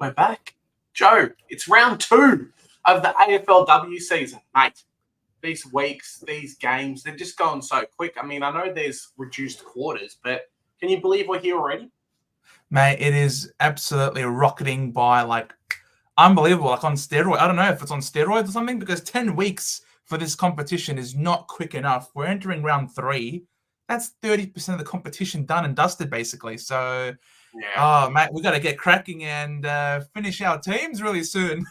We're back. Joe, it's round 2 of the AFLW season, mate. These weeks, these games, they're just going so quick. I mean, I know there's reduced quarters, but can you believe we're here already? Mate, it is absolutely rocketing by like unbelievable, like on steroids. I don't know if it's on steroids or something because 10 weeks for this competition is not quick enough. We're entering round 3. That's 30% of the competition done and dusted, basically. So, mate, we got to get cracking and finish our teams really soon.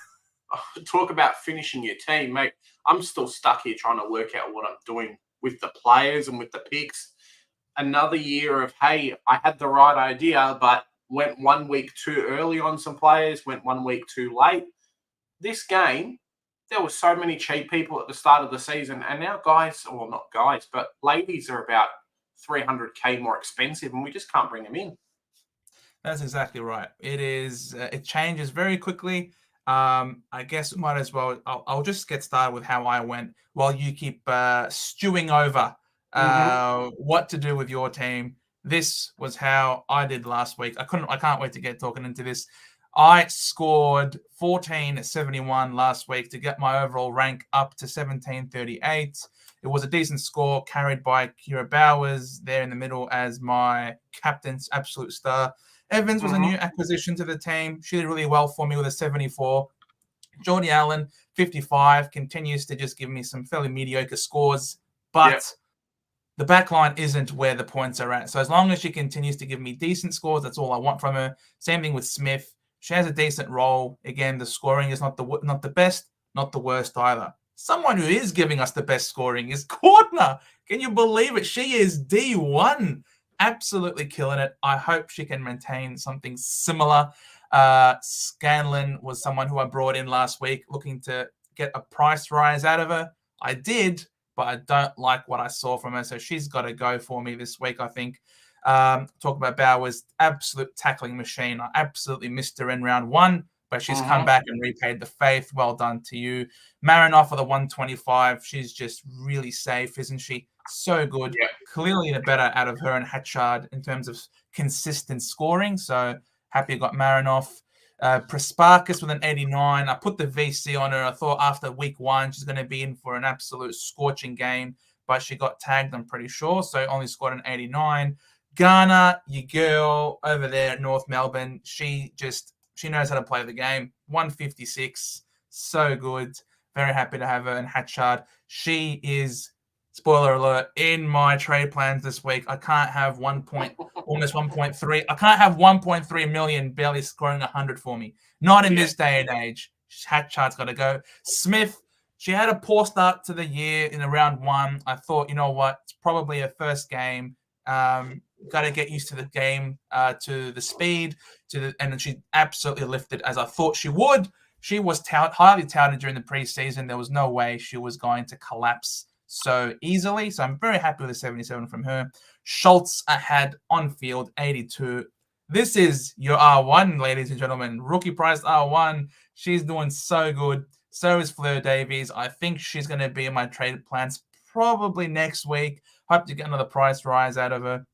Talk about finishing your team, mate. I'm still stuck here trying to work out what I'm doing with the players and with the picks. Another year of, hey, I had the right idea, but went 1 week too early on some players, went 1 week too late. This game, there were so many cheap people at the start of the season, and now guys, well, not guys, but ladies are about 300K more expensive, and we just can't bring them in. That's exactly right. It is. It changes very quickly. I guess we might as well. I'll just get started with how I went while you keep stewing over what to do with your team. This was how I did last week. I can't wait to get talking into this. I scored 1471 last week to get my overall rank up to 1738. It was a decent score carried by Kira Bowers there in the middle as my captain's absolute star. Evans was a new acquisition to the team. She did really well for me with a 74. Geordie Allen, 55, continues to just give me some fairly mediocre scores. But the back line isn't where the points are at. So as long as she continues to give me decent scores, that's all I want from her. Same thing with Smith. She has a decent role. Again, the scoring is not the best, not the worst either. Someone who is giving us the best scoring is Cordner. Can you believe it? She is D1. Absolutely killing it. I hope she can maintain something similar. Scanlon was someone who I brought in last week looking to get a price rise out of her. I did, but I don't like what I saw from her. So she's got to go for me this week, I think. Talk about Bowers, absolute tackling machine. I absolutely missed her in round 1, but she's come back and repaid the faith. Well done to you. Marinoff for the 125. She's just really safe, isn't she? So good. Yeah. Clearly the better out of her and Hatchard in terms of consistent scoring. So happy I got Marinoff. Prasparkas with an 89. I put the VC on her. I thought after week 1 she's going to be in for an absolute scorching game, but she got tagged, I'm pretty sure, so only scored an 89. Garner, your girl over there at North Melbourne, she knows how to play the game. 156, so good. Very happy to have her. And Hatchard, she is, spoiler alert, in my trade plans this week. I can't have almost 1.3. I can't have 1.3 million barely scoring 100 for me. Not in this day and age. Hatchard's got to go. Smith, she had a poor start to the year in round 1. I thought, you know what, it's probably her first game. Got to get used to the game, to the speed, and she absolutely lifted as I thought she would. She was highly touted during the preseason. There was no way she was going to collapse so easily. So I'm very happy with the 77 from her. Schultz, I had on field 82. This is your R1, ladies and gentlemen. Rookie priced R1. She's doing so good. So is Fleur Davies. I think she's going to be in my trade plans probably next week. Hope to get another price rise out of her.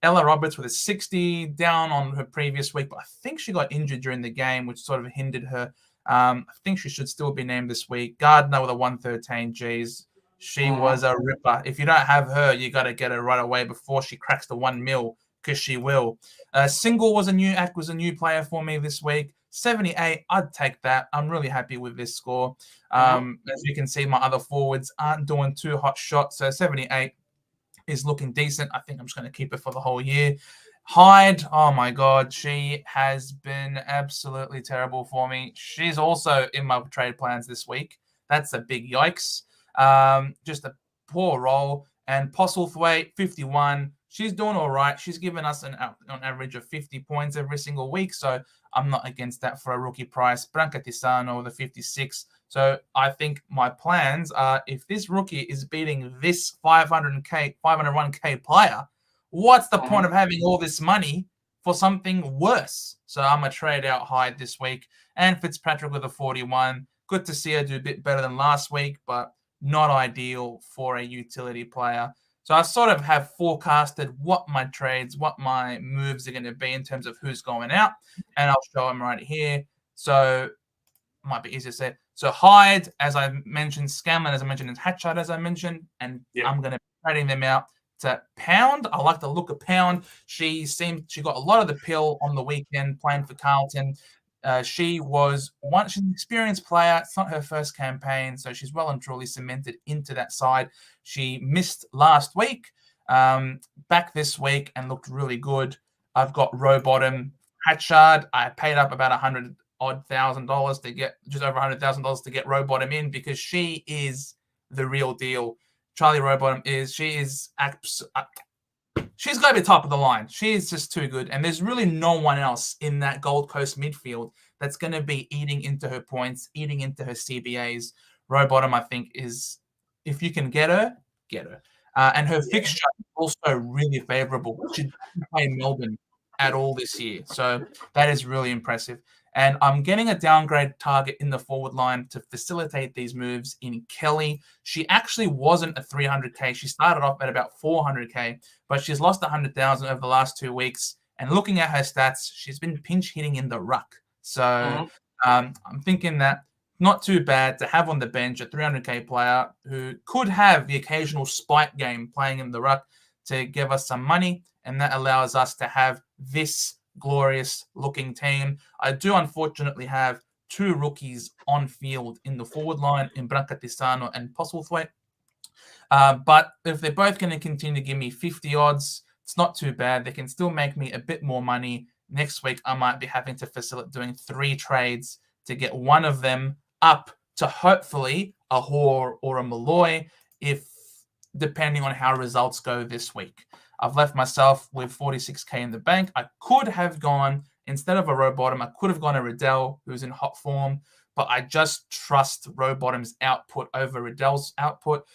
Ella Roberts with a 60, down on her previous week, but I think she got injured during the game, which sort of hindered her. I think she should still be named this week. Gardner with a 113. Geez, she was a ripper. If you don't have her, you got to get her right away before she cracks the 1 mil, because she will. Single was a new player for me this week. 78, I'd take that. I'm really happy with this score. As you can see, my other forwards aren't doing too hot shots, so 78 is looking decent. I think I'm just going to keep it for the whole year. Hyde, oh my God, she has been absolutely terrible for me. She's also in my trade plans this week. That's a big yikes. Just a poor roll. And Postlethwaite, 51. She's doing all right. She's given us on average of 50 points every single week, so I'm not against that for a rookie price. Branca Tisano with a 56. So I think my plans are, if this rookie is beating this 501K player, what's the point of having all this money for something worse? So I'm going to trade out Hyde this week. And Fitzpatrick with a 41. Good to see her do a bit better than last week, but not ideal for a utility player. So I sort of have forecasted what my trades, what my moves are going to be in terms of who's going out. And I'll show them right here. So might be easier to say. So Hyde, as I mentioned, Scanlon, as I mentioned, and Hatchard, as I mentioned, and I'm going to be trading them out to Pound. I like the look of Pound. She got a lot of the pill on the weekend playing for Carlton. She's an experienced player. It's not her first campaign, so she's well and truly cemented into that side. She missed last week, back this week, and looked really good. I've got Rowbottom, Hatchard. I paid up about $100,000 to get just over $100,000 to get Rowbottom in because she is the real deal. Charlie Rowbottom she's got to be top of the line. She is just too good. And there's really no one else in that Gold Coast midfield that's going to be eating into her points, eating into her CBAs. Rowbottom, I think, is, if you can get her, get her. And her fixture is also really favorable. She didn't play Melbourne at all this year. So that is really impressive. And I'm getting a downgrade target in the forward line to facilitate these moves in Kelly. She actually wasn't a 300K. She started off at about 400K, but she's lost 100,000 over the last 2 weeks. And looking at her stats, she's been pinch hitting in the ruck. So I'm thinking that not too bad to have on the bench a 300K player who could have the occasional spike game playing in the ruck to give us some money. And that allows us to have this glorious looking team. I do unfortunately have 2 rookies on field in the forward line in Branca Tisano and Postlethwaite. But if they're both going to continue to give me 50 odds, it's not too bad. They can still make me a bit more money. Next week, I might be having to facilitate doing 3 trades to get one of them up to hopefully a Hoare or a Malloy, depending on how results go this week. I've left myself with 46K in the bank. I could have gone, instead of a Rowbottom, I could have gone a Riddell, who's in hot form, but I just trust Rowbottom's output over Riddell's output.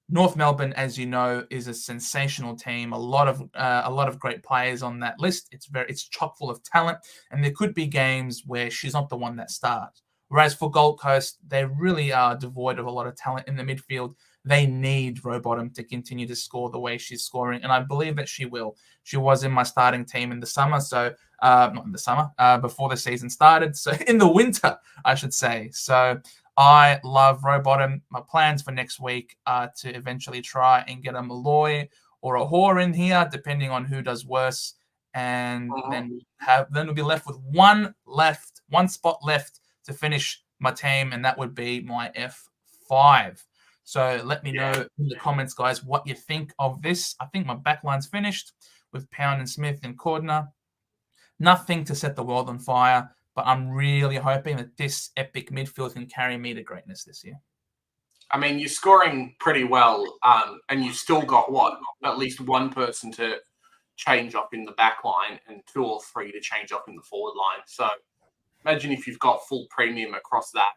North Melbourne, as you know, is a sensational team. A lot of great players on that list. It's chock full of talent, and there could be games where she's not the one that starts. Whereas for Gold Coast, they really are devoid of a lot of talent in the midfield. They need Rowbottom to continue to score the way she's scoring, and I believe that she will. She was in my starting team in the summer, so not in the summer, before the season started, so in the winter, I should say. So I love Rowbottom. My plans for next week are to eventually try and get a Malloy or a Hoare in here, depending on who does worse, and then we'll be left with one spot left to finish my team, and that would be my F5. So let me know in the comments, guys, what you think of this. I think my backline's finished with Pound and Smith and Cordner. Nothing to set the world on fire, but I'm really hoping that this epic midfield can carry me to greatness this year. I mean, you're scoring pretty well, and you've still got, at least one person to change up in the back line and 2 or 3 to change up in the forward line. So imagine if you've got full premium across that.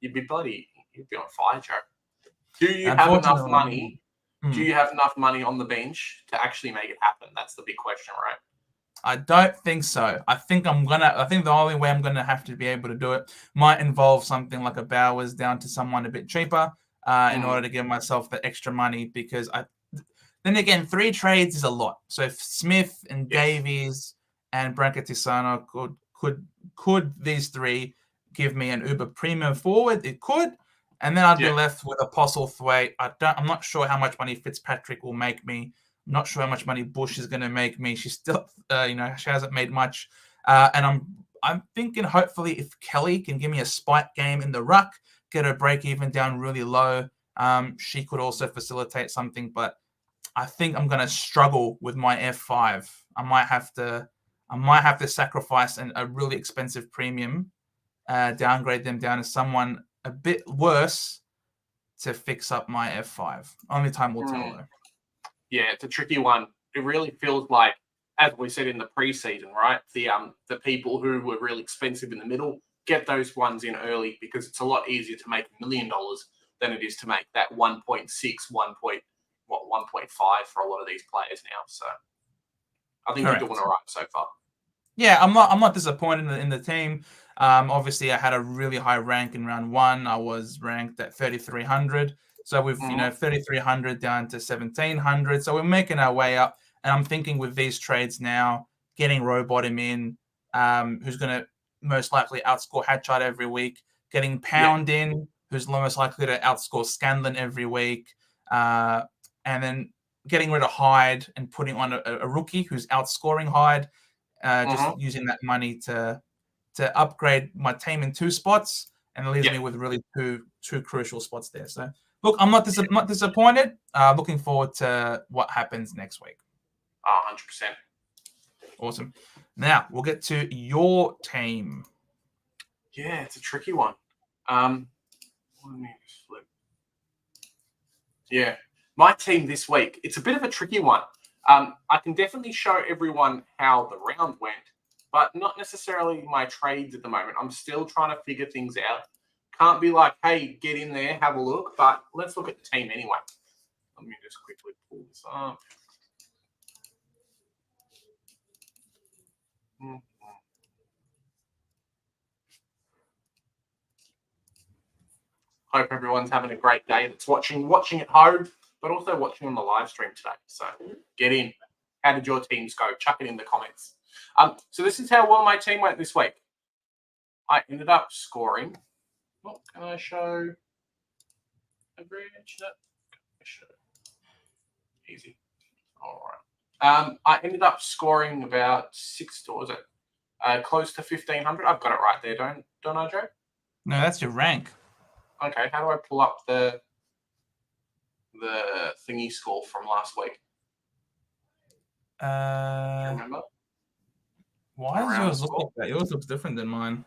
You'd be on fire, Joe. Do you have enough money? Do you have enough money on the bench to actually make it happen? That's the big question, right? I don't think so. I think the only way I'm gonna have to be able to do it might involve something like a Bowers down to someone a bit cheaper in order to give myself the extra money, because then again, 3 trades is a lot. So if Smith and Davies and Branca Tisano could these 3 give me an uber premium forward? It could. And then I'd be left with a Postlethwaite. I'm not sure how much money Fitzpatrick will make me. I'm not sure how much money Bush is going to make me. She's still, she hasn't made much. And I'm thinking hopefully if Kelly can give me a spike game in the ruck, get her break even down really low, she could also facilitate something. But I think I'm going to struggle with my F5. I might have to sacrifice a really expensive premium, downgrade them down to someone a bit worse to fix up my F5. Only time will tell, though. Yeah, it's a tricky one. It really feels like, as we said in the preseason, right? The people who were really expensive in the middle, get those ones in early, because it's a lot easier to make $1 million than it is to make that 1.6, 1.5 for a lot of these players now. So I think you're doing all right so far. Yeah, I'm not disappointed in the team. Obviously, I had a really high rank in round 1. I was ranked at 3,300. So we've 3,300 down to 1,700. So we're making our way up. And I'm thinking with these trades now, getting Rowbottom in, who's going to most likely outscore Hatchard every week. Getting Pound in, who's most likely to outscore Scanlon every week. And then getting rid of Hyde and putting on a rookie who's outscoring Hyde. Just using that money to upgrade my team in 2 spots, and it leaves me with really two crucial spots there. So, look, I'm not disappointed. Looking forward to what happens next week. 100%. Awesome. Now, we'll get to your team. Yeah, it's a tricky one. Let me just flip. Yeah, my team this week, it's a bit of a tricky one. I can definitely show everyone how the round went, but not necessarily my trades at the moment. I'm still trying to figure things out. Can't be like, hey, get in there, have a look, but let's look at the team anyway. Let me just quickly pull this up. Hope everyone's having a great day that's watching at home, but also watching on the live stream today. So get in. How did your teams go? Chuck it in the comments. So this is how well my team went this week. I ended up scoring. What can I show? Average. Easy. All right. I ended up scoring about close to 1,500. I've got it right there, don't I, Joe? No, that's your rank. Okay. How do I pull up the thingy score from last week? Do you remember? Why does yours look like that? Yours looks different than mine.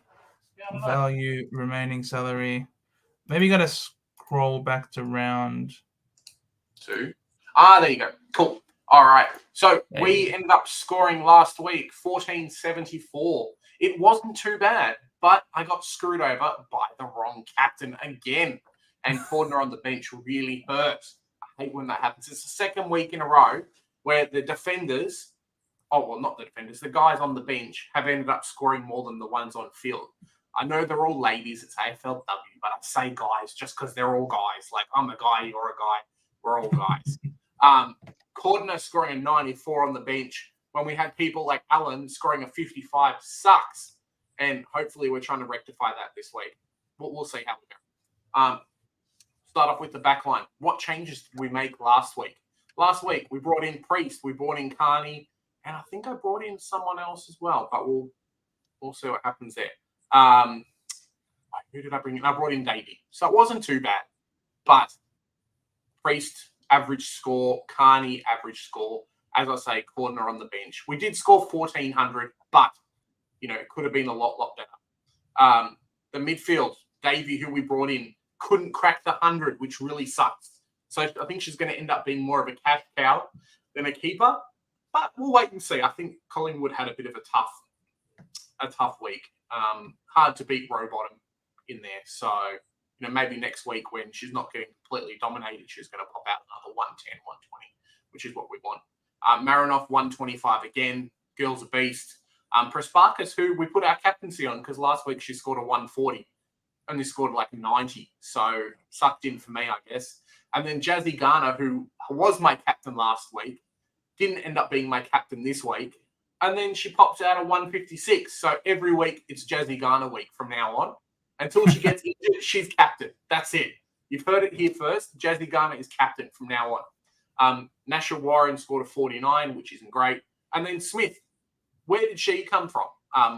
Yeah, value, remaining salary. Maybe you got to scroll back to round 2. There you go. Cool. All right. So we ended up scoring last week 1,474. It wasn't too bad, but I got screwed over by the wrong captain again. And Cordner on the bench really hurts. I hate when that happens. It's the second week in a row where the defenders, not the defenders, the guys on the bench have ended up scoring more than the ones on field. I know they're all ladies, it's AFLW, but I say guys just because they're all guys. Like, I'm a guy, you're a guy, we're all guys. Cordner scoring a 94 on the bench when we had people like Alan scoring a 55 sucks. And hopefully we're trying to rectify that this week. But we'll see how we go. Start off with the back line. What changes did we make last week? Last week, we brought in Priest, we brought in Carney, and I think I brought in someone else as well, but we'll see what happens there. Who did I bring in? I brought in Davey. So it wasn't too bad. But Priest, average score. Carney, average score. As I say, Cordner on the bench. We did score 1,400, but, it could have been a lot better. The midfield, Davey, who we brought in, couldn't crack the 100, which really sucks. So I think she's going to end up being more of a cash cow than a keeper. But we'll wait and see. I think Collingwood had a bit of a tough week. Hard to beat Rowbottom in there. So, maybe next week when she's not getting completely dominated, she's going to pop out another 110, 120, which is what we want. Marinoff, 125 again. Girl's a beast. Prasparkas, who we put our captaincy on because last week she scored a 140. Only scored like 90. So, sucked in for me, I guess. And then Jazzy Garner, who was my captain last week, didn't end up being my captain this week. And then she pops out a 156. So every week it's Jazzy Garner week from now on. Until she gets injured, she's captain. That's it. You've heard it here first. Jazzy Garner is captain from now on. Nasha Warren scored a 49, which isn't great. And then Smith, where did she come from?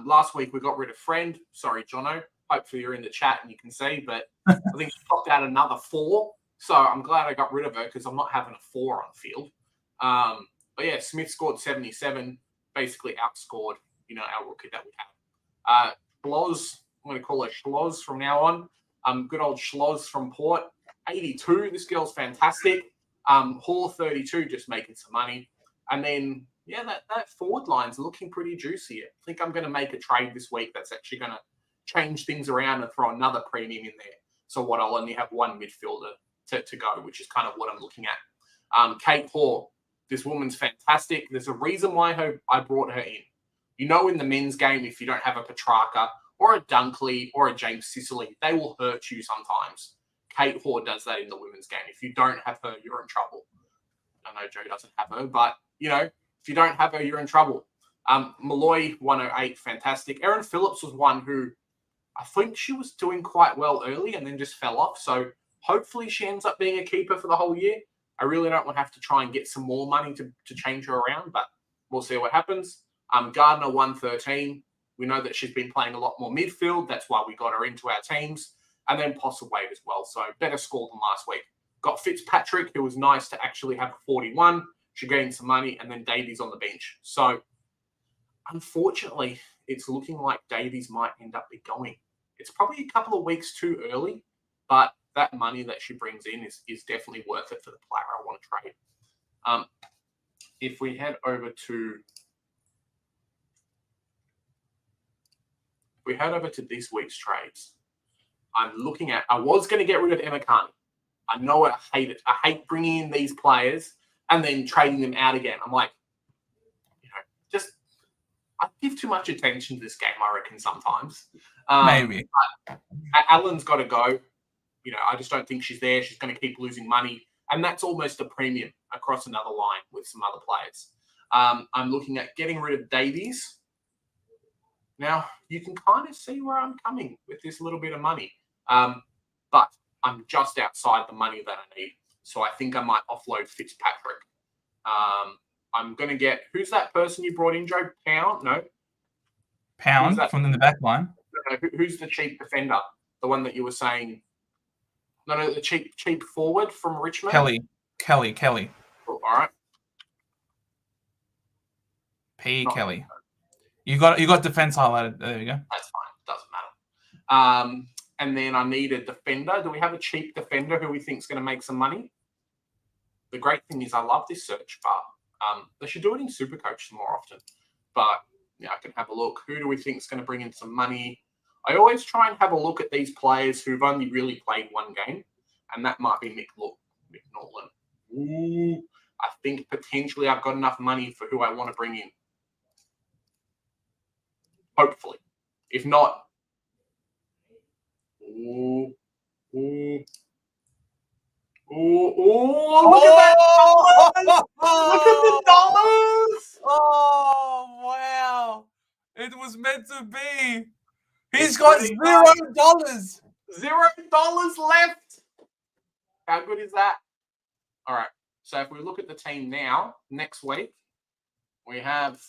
Last week we got rid of Friend. Sorry, Jono. Hopefully you're in the chat and you can see. But I think she popped out another 4. So I'm glad I got rid of her because I'm not having a 4 on field. But yeah, Smith scored 77, basically outscored, our rookie that we have. Schloz, I'm going to call her Schloz from now on. Good old Schloz from Port, 82. This girl's fantastic. Hall, 32, just making some money. And then, that forward line's looking pretty juicy. I think I'm going to make a trade this week that's actually going to change things around and throw another premium in there. So what I'll only have one midfielder to go, which is kind of what I'm looking at. Kate Hall. This woman's fantastic. There's a reason why I brought her in. In the men's game, if you don't have a Petrarca or a Dunkley or a James Sicily, they will hurt you sometimes. Kate Hoare does that in the women's game. If you don't have her, you're in trouble. I know Joe doesn't have her, but, if you don't have her, you're in trouble. Malloy 108, fantastic. Erin Phillips was one who I think she was doing quite well early and then just fell off. So hopefully she ends up being a keeper for the whole year. I really don't want to have to try and get some more money to change her around, but we'll see what happens. Gardner 113. We know that she's been playing a lot more midfield. That's why we got her into our teams. And then Postlethwaite as well. So better score than last week. Got Fitzpatrick, who was nice to actually have a 41. She gained some money. And then Davies on the bench. So unfortunately, it's looking like Davies might end up be going. It's probably a couple of weeks too early, but that money that she brings in is definitely worth it for the player I want to trade. If we head over to this week's trades, I'm looking at. I was going to get rid of Emma Carney. I know I hate it. I hate bringing in these players and then trading them out again. I'm like, I give too much attention to this game, I reckon, sometimes. Maybe. Alan's got to go. I just don't think she's there. She's going to keep losing money. And that's almost a premium across another line with some other players. I'm looking at getting rid of Davies. Now, you can kind of see where I'm coming with this little bit of money. But I'm just outside the money that I need. So I think I might offload Fitzpatrick. I'm going to get... Who's that person you brought in, Joe? Pound? No. Pound from the back line. No, who's the cheap defender? The one that you were saying... No, the cheap forward from Richmond? Kelly. Oh, all right. Kelly. You got defense highlighted. There you go. That's fine. Doesn't matter. And then I need a defender. Do we have a cheap defender who we think is going to make some money? The great thing is I love this search bar. They should do it in Supercoach more often. But I can have a look. Who do we think is going to bring in some money? I always try and have a look at these players who've only really played one game, and that might be Mick Norland. Ooh, I think potentially I've got enough money for who I want to bring in. Hopefully. If not, look at that! Look at the dollars! Oh, wow. It was meant to be. He's got $0. $0 left. How good is that? All right. So if we look at the team now, next week, we have...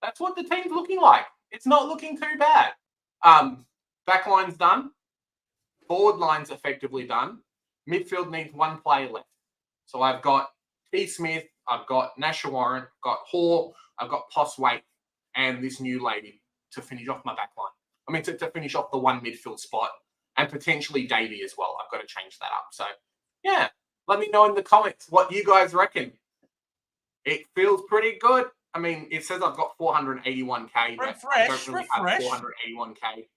That's what the team's looking like. It's not looking too bad. Back line's done. Forward line's effectively done. Midfield needs one player left. So I've got T. Smith, I've got Nasha Warren, I've got Hall, I've got Postlethwaite, and this new lady to finish off my back line. I mean, to finish off the one midfield spot, and potentially Davey as well. I've got to change that up. So, yeah, let me know in the comments what you guys reckon. It feels pretty good. I mean, it says I've got 481k. Refresh. I don't really have 481k.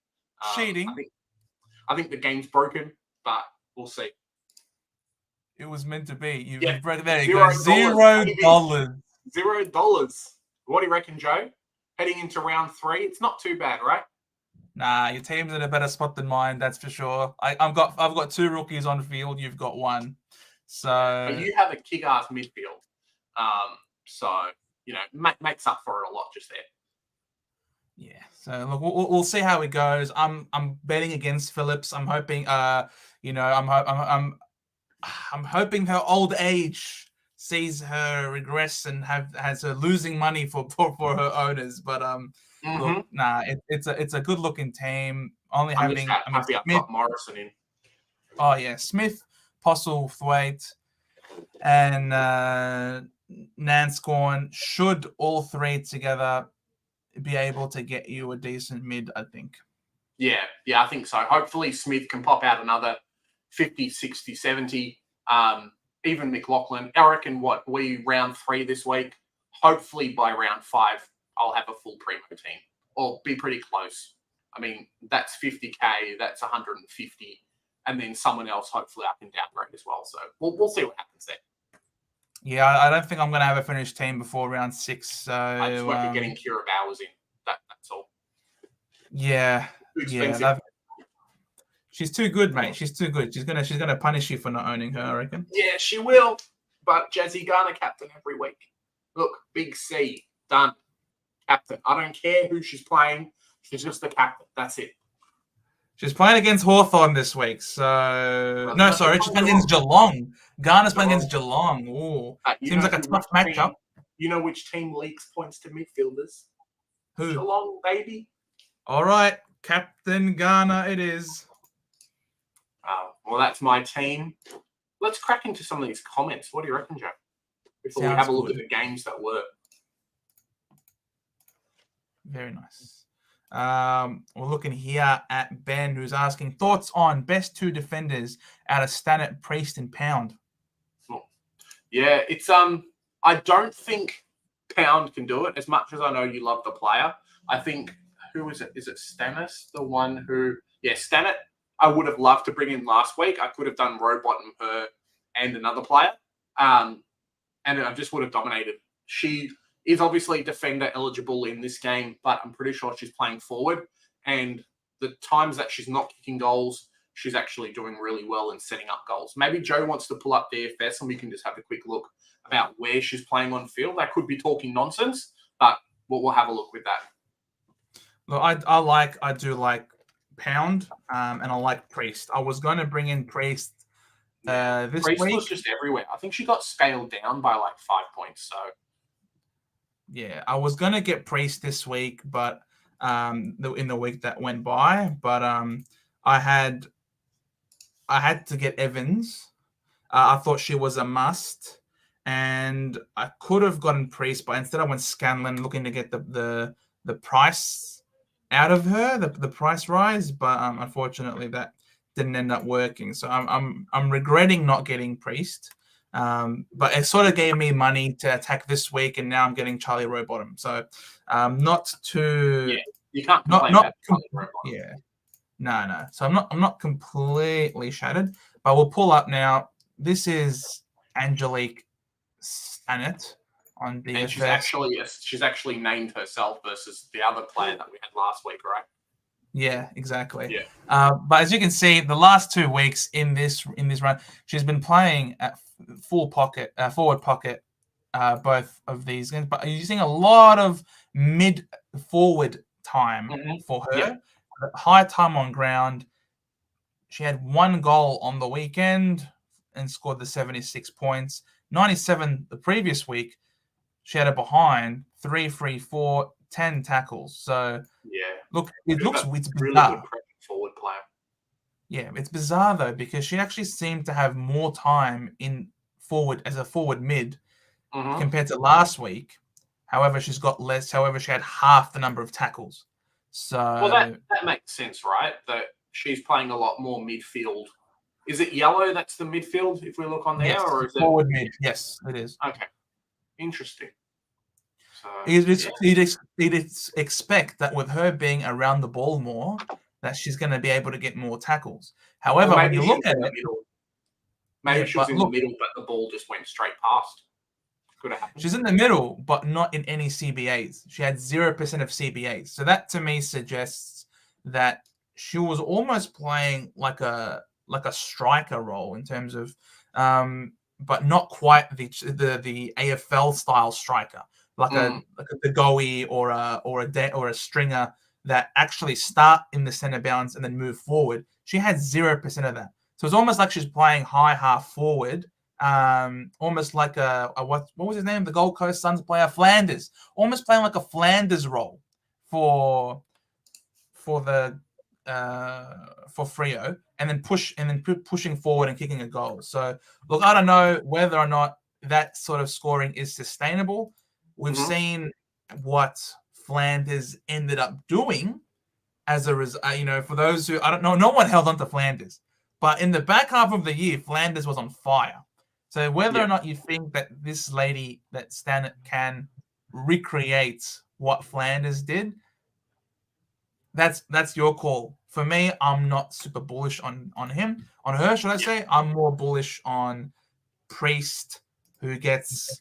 Cheating. I think the game's broken, but we'll see. It was meant to be. You Yeah. broke there. You go. $0. $0. What do you reckon, Joe? Heading into round 3, it's not too bad, right? Nah, your team's in a better spot than mine. That's for sure. I've got 2 rookies on field. You've got 1. So but you have a kick-ass midfield. So makes up for it a lot just there. Yeah. So look, we'll see how it goes. I'm betting against Phillips. I'm hoping. I'm hoping her old age sees her regress and has her losing money for her owners. But look, nah, it's a good looking team. Only I'm having just happy I've got Morrison in. Oh yeah, Smith, Postlethwaite, and Nanscorn should all 3 together be able to get you a decent mid, I think. Yeah, I think so. Hopefully Smith can pop out another 50, 60, 70. Even McLaughlin. I reckon we round 3 this week. Hopefully by round 5, I'll have a full primo team. Or be pretty close. I mean, that's 50k, that's 150. And then someone else, hopefully, I can downgrade as well. So we'll see what happens there. Yeah, I don't think I'm going to have a finished team before round 6. So I just work at getting Kira Bowers in. That's all. Yeah. She's too good, mate. She's too good. She's gonna punish you for not owning her, I reckon. Yeah, she will. But Jazzy Garner captain every week. Look, Big C done. Captain. I don't care who she's playing. She's just the captain. That's it. She's playing against Hawthorn this week. So no, sorry, she's playing against Geelong. Ghana's playing against Geelong. Ooh, seems like a tough matchup. You know which team leaks points to midfielders? Who? Geelong, baby. All right, Captain Ghana it is. Well, that's my team. Let's crack into some of these comments. What do you reckon, Joe? Before we have a look at the games that were. Very nice. We're looking here at Ben, who's asking thoughts on best 2 defenders out of Stannett, Priest, and Pound. Yeah, it's I don't think Pound can do it as much as I know you love the player. I think who is it? Is it Stannis? The one who Stannett. I would have loved to bring in last week. I could have done Robot and her and another player. And I just would have dominated. She is obviously defender eligible in this game, but I'm pretty sure she's playing forward. And the times that she's not kicking goals, she's actually doing really well in setting up goals. Maybe Joe wants to pull up DFS and we can just have a quick look about where she's playing on field. I could be talking nonsense, but we'll have a look with that. Look, I do like Pound, and I like Priest. I was going to bring in Priest this Priest week. Was just everywhere. I think she got scaled down by like 5 points. So yeah, I was going to get Priest this week, but in the week that went by, but I had to get Evans. I thought she was a must, and I could have gotten Priest, but instead I went Scanlon, looking to get the price out of her, the price rise, but unfortunately that didn't end up working. So I'm regretting not getting Priest, but it sort of gave me money to attack this week, and now I'm getting Charlie Rowbottom. So not too you can't complain about Charlie Rowbottom. Yeah, no. So I'm not completely shattered, but we'll pull up now. This is Angelique Stannett on DFS. And she's actually named herself versus the other player that we had last week, right? Yeah, exactly. Yeah. But as you can see, the last 2 weeks in this run, she's been playing at forward pocket, both of these games. But you're using a lot of mid forward time for her. Yeah. High time on ground. She had 1 goal on the weekend and scored the 76 points. 97 the previous week. She had a behind 3 free 4, 10 tackles. So look, it's really bizarre. Good forward player. Yeah, it's bizarre though, because she actually seemed to have more time in forward as a forward mid compared to last week. However, she's got less. However, she had half the number of tackles. So that makes sense, right? That she's playing a lot more midfield. Is it yellow that's the midfield if we look on there? Yes, or is forward mid? Yes, it is. Okay. Interesting. So, you'd expect that with her being around the ball more, that she's going to be able to get more tackles. However, when you look at it, maybe she was in the middle, but the ball just went straight past. Could have happened. She's in the middle, but not in any CBAs. She had 0% of CBAs. So that to me suggests that she was almost playing like a striker role in terms of, but not quite the AFL style striker, like a Goey or a stringer that actually start in the center bounce and then move forward. She had 0% of that. So it's almost like she's playing high half forward, almost like what was his name? The Gold Coast Suns player, Flanders, almost playing like a Flanders role for Freo, and then pushing forward and kicking a goal. So look, I don't know whether or not that sort of scoring is sustainable. We've seen what Flanders ended up doing as a result. For those who I don't know, no one held on to Flanders, but in the back half of the year, Flanders was on fire. So whether or not you think that this lady, that Stannett, can recreate what Flanders did, that's your call. For me, I'm not super bullish on her, should I say. I'm more bullish on Priest, who gets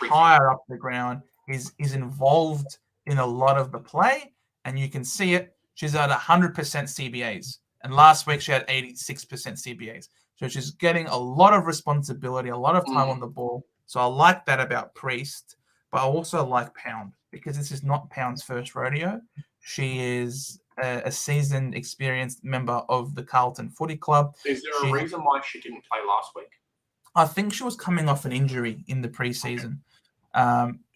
higher up the ground, is involved in a lot of the play, and you can see it. She's at 100% CBAs, and last week she had 86% CBAs. So she's getting a lot of responsibility, a lot of time on the ball. So I like that about Priest. but I also like Pound because this is not Pound's first rodeo. She is a seasoned, experienced member of the Carlton Footy Club. Is there a reason why she didn't play last week? I think she was coming off an injury in the preseason.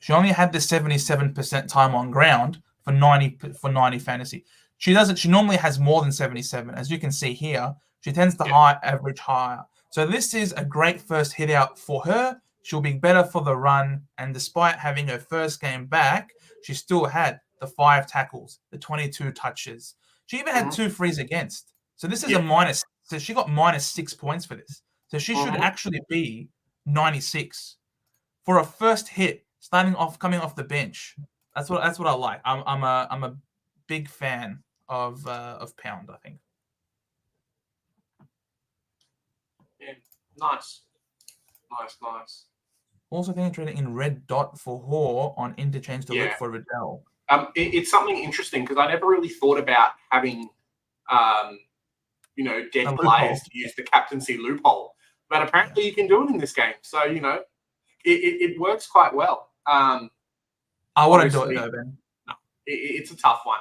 She only had the 77% time on ground for 90 fantasy. She normally has more than 77. As you can see here, she tends to average higher. So this is a great first hit out for her. She'll be better for the run. And despite having her first game back, she still had the 5 tackles, the 22 touches. She even had 2 frees against. So this is a minus. So she got minus 6 points for this. So she should actually be 96 for a first hit, coming off the bench. That's what I like. I'm a big fan of Pound, I think. Yeah, nice. Also think trading in red dot for Hoare on interchange to look for Riddell. It's something interesting because I never really thought about having dead players to use the captaincy loophole. But apparently you can do it in this game. So, it works quite well. I wouldn't do it though, Ben. No, it's a tough one.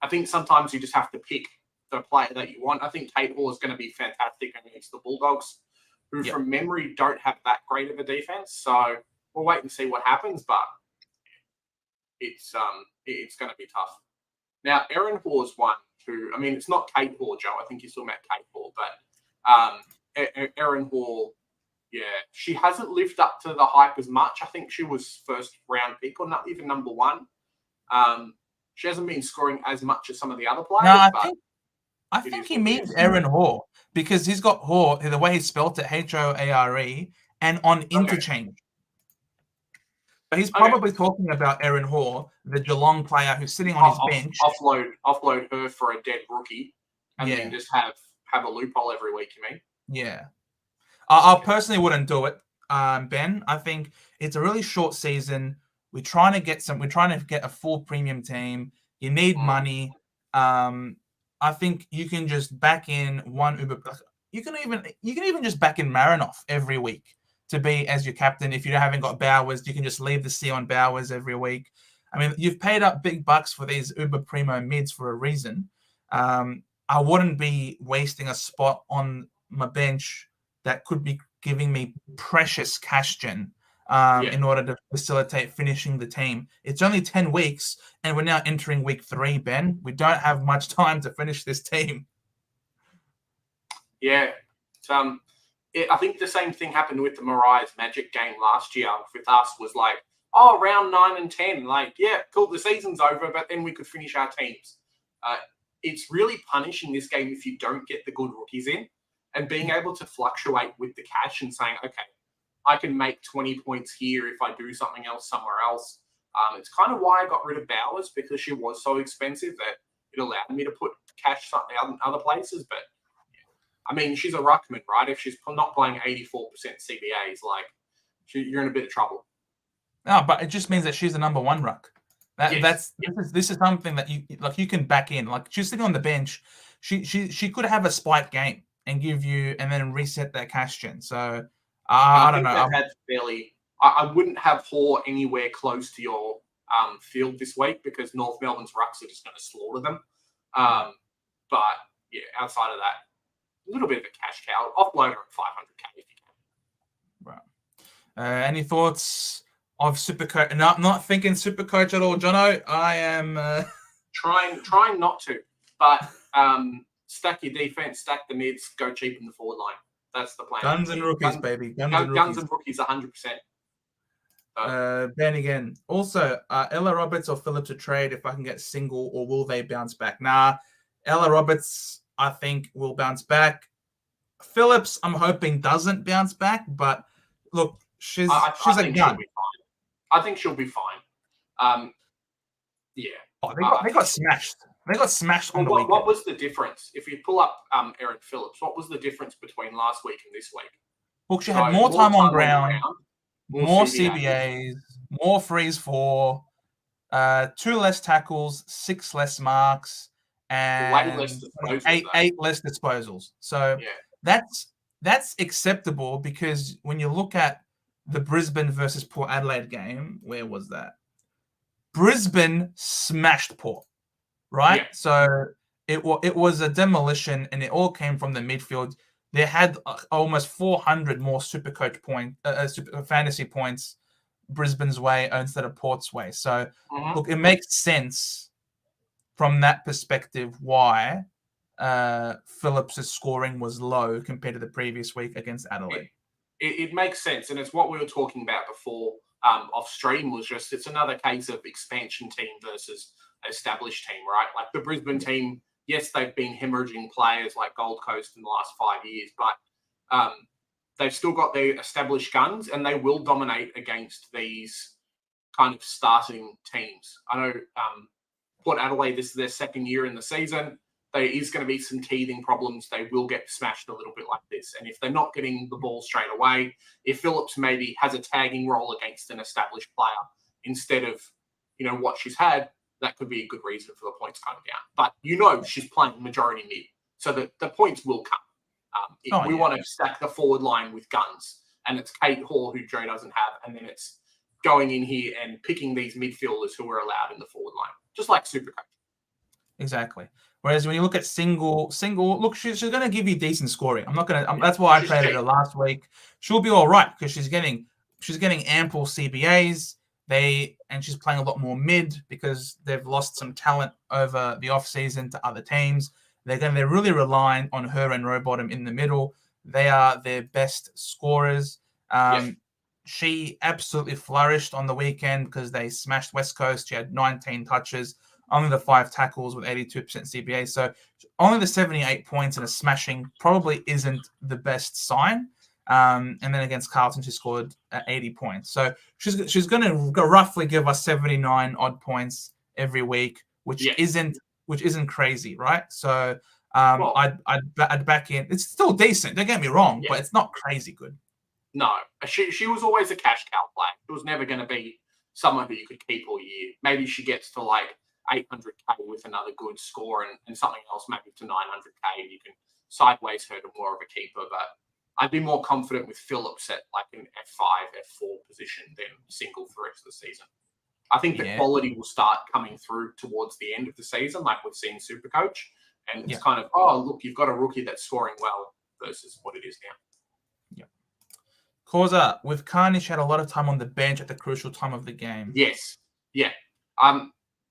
I think sometimes you just have to pick the player that you want. I think Tate Hoare is going to be fantastic against the Bulldogs, who from memory don't have that great of a defense. So we'll wait and see what happens, but it's going to be tough. Now, Erin Hoare's one who, I mean, it's not Kate Hoare, Joe. I think you're talking about Kate Hoare, but Erin Hoare, she hasn't lived up to the hype as much. I think she was first round pick or not even number 1. She hasn't been scoring as much as some of the other players. No, I think he means Erin Hoare because he's got Hoare, the way he spelled it, Hoare, and on interchange. But he's probably talking about Erin Hoare, the Geelong player who's sitting on his bench. Offload her for a dead rookie and then just have a loophole every week, you mean? Yeah. I personally wouldn't do it, Ben. I think it's a really short season. We're trying to get a full premium team. You need money. I think you can just back in one Uber. You can even just back in Marinoff every week to be as your captain. If you haven't got Bowers, you can just leave the C on Bowers every week. I mean, you've paid up big bucks for these Uber Primo mids for a reason. I wouldn't be wasting a spot on my bench that could be giving me precious cash gen in order to facilitate finishing the team. It's only 10 weeks, and we're now entering week 3, Ben. We don't have much time to finish this team. Yeah. I think the same thing happened with the Mariah's Magic game last year with us was like, round 9 and 10. Like, yeah, cool, the season's over, but then we could finish our teams. It's really punishing this game if you don't get the good rookies in. And being able to fluctuate with the cash and saying, okay, I can make 20 points here if I do something else somewhere else. It's kind of why I got rid of Bowers, because she was so expensive that it allowed me to put cash in other places. But, I mean, she's a ruckman, right? If she's not playing 84% CBAs, like, you're in a bit of trouble. No, but it just means that she's the number 1 ruck. This is something that you can back in. Like, she's sitting on the bench. She could have a spike game and give you, and then reset that cash gen. So I don't know. I wouldn't have Hoare anywhere close to your field this week because North Melbourne's rucks are just going to slaughter them. But yeah, outside of that, a little bit of a cash cow. Offload her at 500k if you can. Right. Any thoughts of Supercoach? No, I'm not thinking Supercoach at all, Jono. I am trying not to, but. Stack your defense, stack the mids, go cheap in the forward line. That's the plan. Guns and rookies, baby. Guns and rookies, 100%. Ben again. Also, Ella Roberts or Phillips a trade if I can get single, or will they bounce back? Nah, Ella Roberts, I think, will bounce back. Phillips, I'm hoping, doesn't bounce back, but look, she's a gun. I think she'll be fine. Yeah. Oh, they got smashed. They got smashed on the weekend. What was the difference? If you pull up Erin Phillips, what was the difference between last week and this week? Look, she had more time on ground, more CBAs, more frees for, 2 less tackles, 6 less marks, and way less disposals, eight less disposals. So that's acceptable because when you look at the Brisbane versus Port Adelaide game. Where was that? Brisbane smashed Port, right? Yeah. So it was a demolition, and it all came from the midfield. They had almost 400 more super fantasy points Brisbane's way instead of Port's way. So look, it makes sense from that perspective why Phillips' scoring was low compared to the previous week against Adelaide. It makes sense, and it's what we were talking about before off stream. Was just it's another case of expansion team versus established team, right? Like the Brisbane team, yes, they've been hemorrhaging players like Gold Coast in the last 5 years, but they've still got their established guns, and they will dominate against these kind of starting teams. I know Port Adelaide, this is their second year in the season. There is going to be some teething problems. They will get smashed a little bit like this. And if they're not getting the ball straight away, if Phillips maybe has a tagging role against an established player instead of, what she's had, that could be a good reason for the points coming down. But she's playing majority mid, so the points will come. We want to stack the forward line with guns, and it's Kate Hall who Joe doesn't have, and then it's going in here and picking these midfielders who are allowed in the forward line, just like Supercoach. Exactly. Whereas when you look at single, look, she's going to give you decent scoring. I'm not going to. That's why I traded her last week. She'll be all right because she's getting ample CBAs. And she's playing a lot more mid because they've lost some talent over the off season to other teams. They're really relying on her and Rowbottom in the middle. They are their best scorers. She absolutely flourished on the weekend because they smashed West Coast. She had 19 touches, only the 5 tackles with 82% CBA. So only the 78 points and a smashing probably isn't the best sign. And then against Carlton, she scored 80 points. So she's going to roughly give us 79 odd points every week, which isn't crazy, right? So I'd back in. It's still decent. Don't get me wrong, but it's not crazy good. No, she was always a cash cow player. It was never going to be someone who you could keep all year. Maybe she gets to like 800k with another good score and something else maybe to 900k, and you can sideways her to more of a keeper. But I'd be more confident with Phillips at like an F5, F4 position than single for the rest of the season. I think the quality will start coming through towards the end of the season, like we've seen Supercoach. And it's kind of, look, you've got a rookie that's scoring well versus what it is now. Causa, with Carney, had a lot of time on the bench at the crucial time of the game. Yes. Yeah. And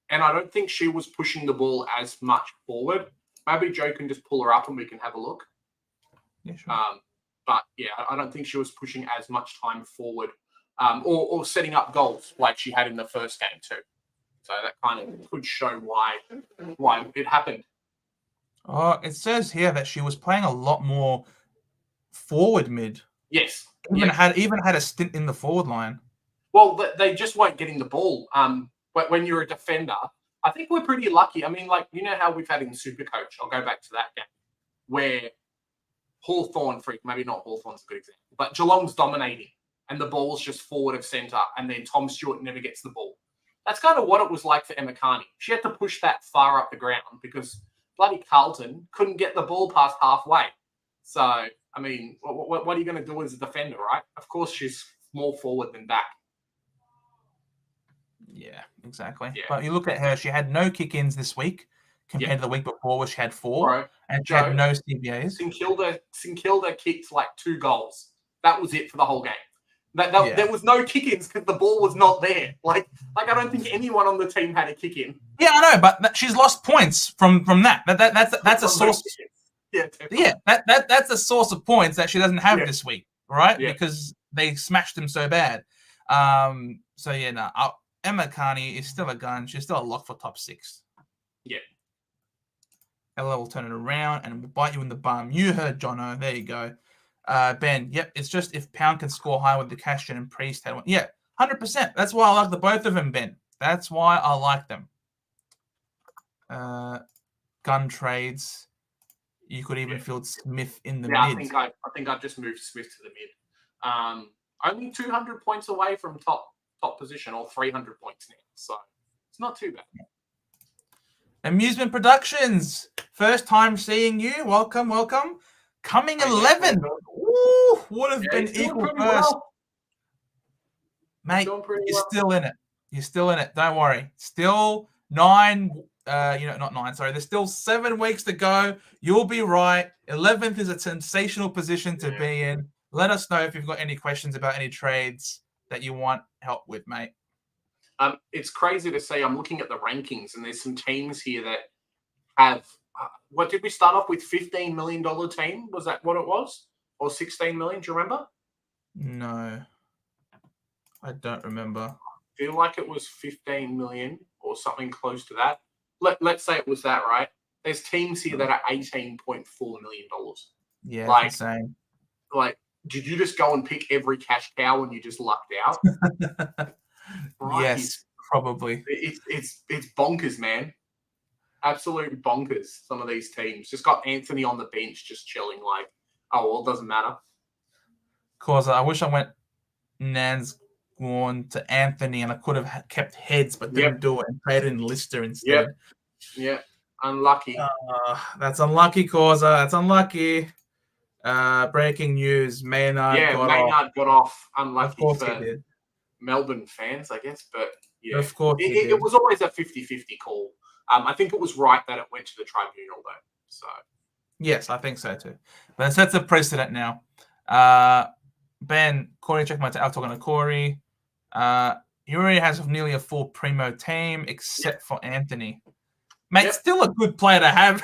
I don't think she was pushing the ball as much forward. Maybe Joe can just pull her up and we can have a look. Yeah, sure. But yeah, I don't think she was pushing as much time forward or setting up goals like she had in the first game too. So that kind of could show why it happened. Oh, it says here that she was playing a lot more forward mid. Yes. Even had a stint in the forward line. Well, they just weren't getting the ball. When you're a defender, I think we're pretty lucky. I mean, like, how we've had in Supercoach, I'll go back to that game, where Hawthorn, maybe not Hawthorn's a good example, but Geelong's dominating and the ball's just forward of centre and then Tom Stewart never gets the ball. That's kind of what it was like for Emma Carney. She had to push that far up the ground because bloody Carlton couldn't get the ball past halfway. So, I mean, what are you going to do as a defender, right? Of course, she's more forward than back. Yeah, exactly. Yeah. But you look at her, she had no kick-ins this week compared to the week before where she had 4. Right. And she had no CBAs. St Kilda kicked like 2 goals. That was it for the whole game. There was no kick-ins because the ball was not there. Like I don't think anyone on the team had a kick-in. Yeah, I know, but she's lost points from that. That's a source. That's a source of points that she doesn't have this week, right? Yeah. Because they smashed them so bad. Emma Carney is still a gun. She's still a lock for top 6. Yeah. Ella will turn it around and will bite you in the bum. You heard Jono. There you go. Ben, yep, it's just if Pound can score high with the Cashin and Priest had one. Yeah, 100%. That's why I like the both of them, Ben. That's why I like them. Gun trades. You could even field Smith in the mid. I think I've just moved Smith to the mid. Only 200 points away from top position, or 300 points now. So it's not too bad. Amusement Productions. First time seeing you. Welcome. Coming 11. Ooh, would have been equal first. Well. Mate, doing pretty you're well. still in it. You're still in it. Don't worry. Still 9. Not 9. Sorry, there's still 7 weeks to go. You'll be right. 11th is a sensational position to be in. Let us know if you've got any questions about any trades that you want help with, mate. It's crazy to say. I'm looking at the rankings, and there's some teams here that have. What did we start off with? $15 million team? Was that what it was? Or 16 million? Do you remember? No, I don't remember. I feel like it was 15 million or something close to that. Let's say it was that, right? There's teams here that are $18.4 million. Yeah, like, it's insane. Like, did you just go and pick every cash cow and you just lucked out? Yes, probably. It's bonkers, man. Absolute bonkers. Some of these teams just got Anthony on the bench, just chilling. Like, oh well, it doesn't matter. Cause I wish I went Nans Gorn to Anthony and I could have kept heads, but didn't do it and traded in Lister instead. Yeah. Unlucky. That's unlucky, Causa. That's unlucky. Breaking news: Maynard got off. Unlucky of course for he did. Melbourne fans, I guess. But yeah, of course it was always a 50-50 call. I think it was right that it went to the tribunal, though. So yes, I think so too. But it sets a precedent now. Ben, Corey, check my. I'm talking to Corey. He already has nearly a full primo team, except for Anthony. Mate, still a good player to have.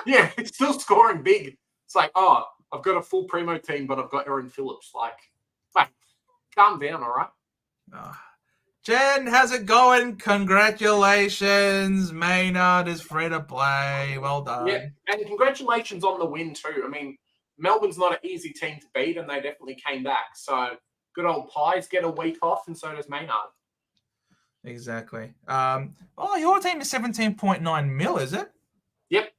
Yeah, it's still scoring big. It's like, oh, I've got a full primo team, but I've got Aaron Phillips. Like, mate, calm down, all right? Jen, how's it going? Congratulations. Maynard is free to play. Well done. Yeah, and congratulations on the win, too. I mean, Melbourne's not an easy team to beat, and they definitely came back. So, good old Pies get a week off, and so does Maynard. Exactly. Your team is 17.9 mil, is it? Yep.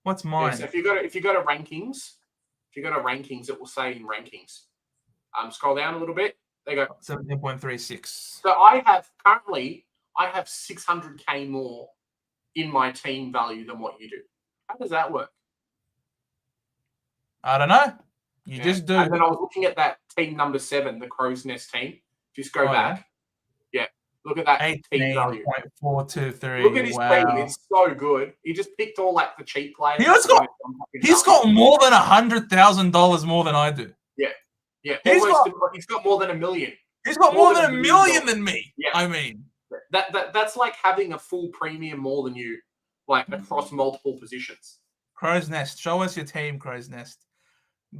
What's mine? Yeah, so if you go to rankings, it will say in rankings. Scroll down a little bit. There you go. 17.36. So I have 600K more in my team value than what you do. How does that work? I don't know. You just do. And then I was looking at that team number 7, the Crow's Nest team. Just go back. Yeah. Look at that team value. 18.423. Look at his team. It's so good. He just picked all like the cheap players. He's got more than $100,000 more than I do. Yeah. He's got more than $1 million. He's got more than $1 million than me. Yeah. I mean, that's like having a full premium more than you, like across multiple positions. Crow's Nest. Show us your team, Crow's Nest.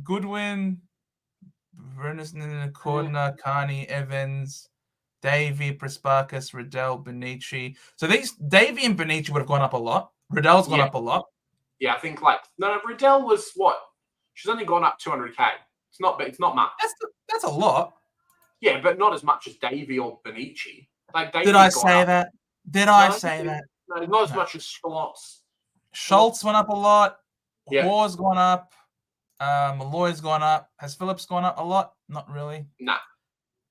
Goodwin, Vernon, Cordner, Carney, Evans, Davey, Prasparkas, Riddell, Benici. So these Davey and Benici would have gone up a lot. Riddell's gone up a lot. Yeah, I think Riddell was what? She's only gone up 200K. It's not much. That's a lot. Yeah, but not as much as Davey or Benici. Like Did I say that? Did I say that? No, not as much as Schultz. Schultz went up a lot. Yeah. Hoare's gone up. Malloy's gone up. Has Phillips gone up a lot? Not really. Nah.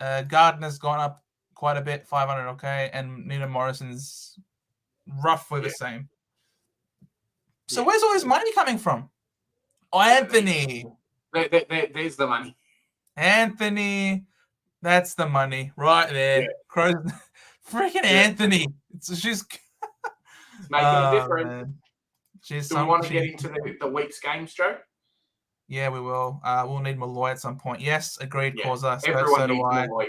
Gardner's gone up quite a bit, 500, okay, and Nina Morrison's roughly the same. So where's all this money coming from? Oh, Anthony. There's the money. Anthony. That's the money right there. Yeah. Freaking Anthony. She's making a difference. Do we want to get into the week's games, Joe? Yeah, we will. We'll need Malloy at some point. Yes, agreed, Causa. Everyone needs Malloy.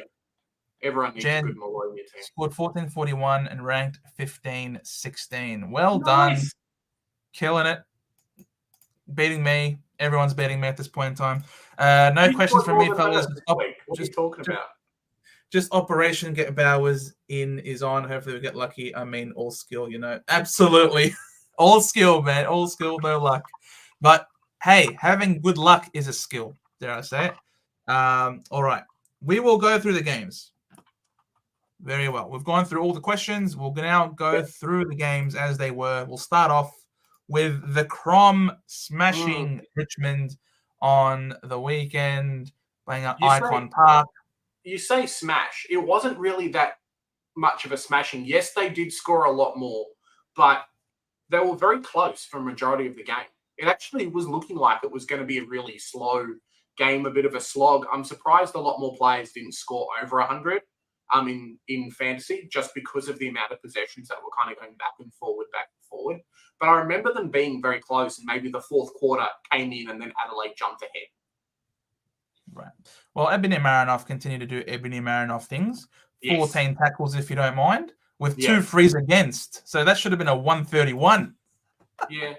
Everyone needs a good Malloy in your team. Scored 1441 and ranked 15-16. Well done. Killing it. Beating me. Everyone's beating me at this point in time. No questions from me, fellas. What are you talking about? Just Operation Get Bowers in is on. Hopefully we get lucky. I mean, all skill, Absolutely. All skill, man. All skill, no luck. But, hey, having good luck is a skill. Dare I say it? All right. We will go through the games. Very well. We've gone through all the questions. We'll now go through the games as they were. We'll start off with the Crom smashing Richmond on the weekend, playing at Icon Park. You say smash. It wasn't really that much of a smashing. Yes, they did score a lot more, but they were very close for a majority of the game. It actually was looking like it was going to be a really slow game a bit of a slog. I'm surprised a lot more players didn't score over 100 in fantasy just because of the amount of possessions that were kind of going back and forward. But I remember them being very close, and maybe the fourth quarter came in and then Adelaide jumped ahead. Right. Well, Ebony Marinoff continued to do Ebony Marinoff things. 14 Yes. tackles, if you don't mind, with 2 frees against. So that should have been a 131. Yeah.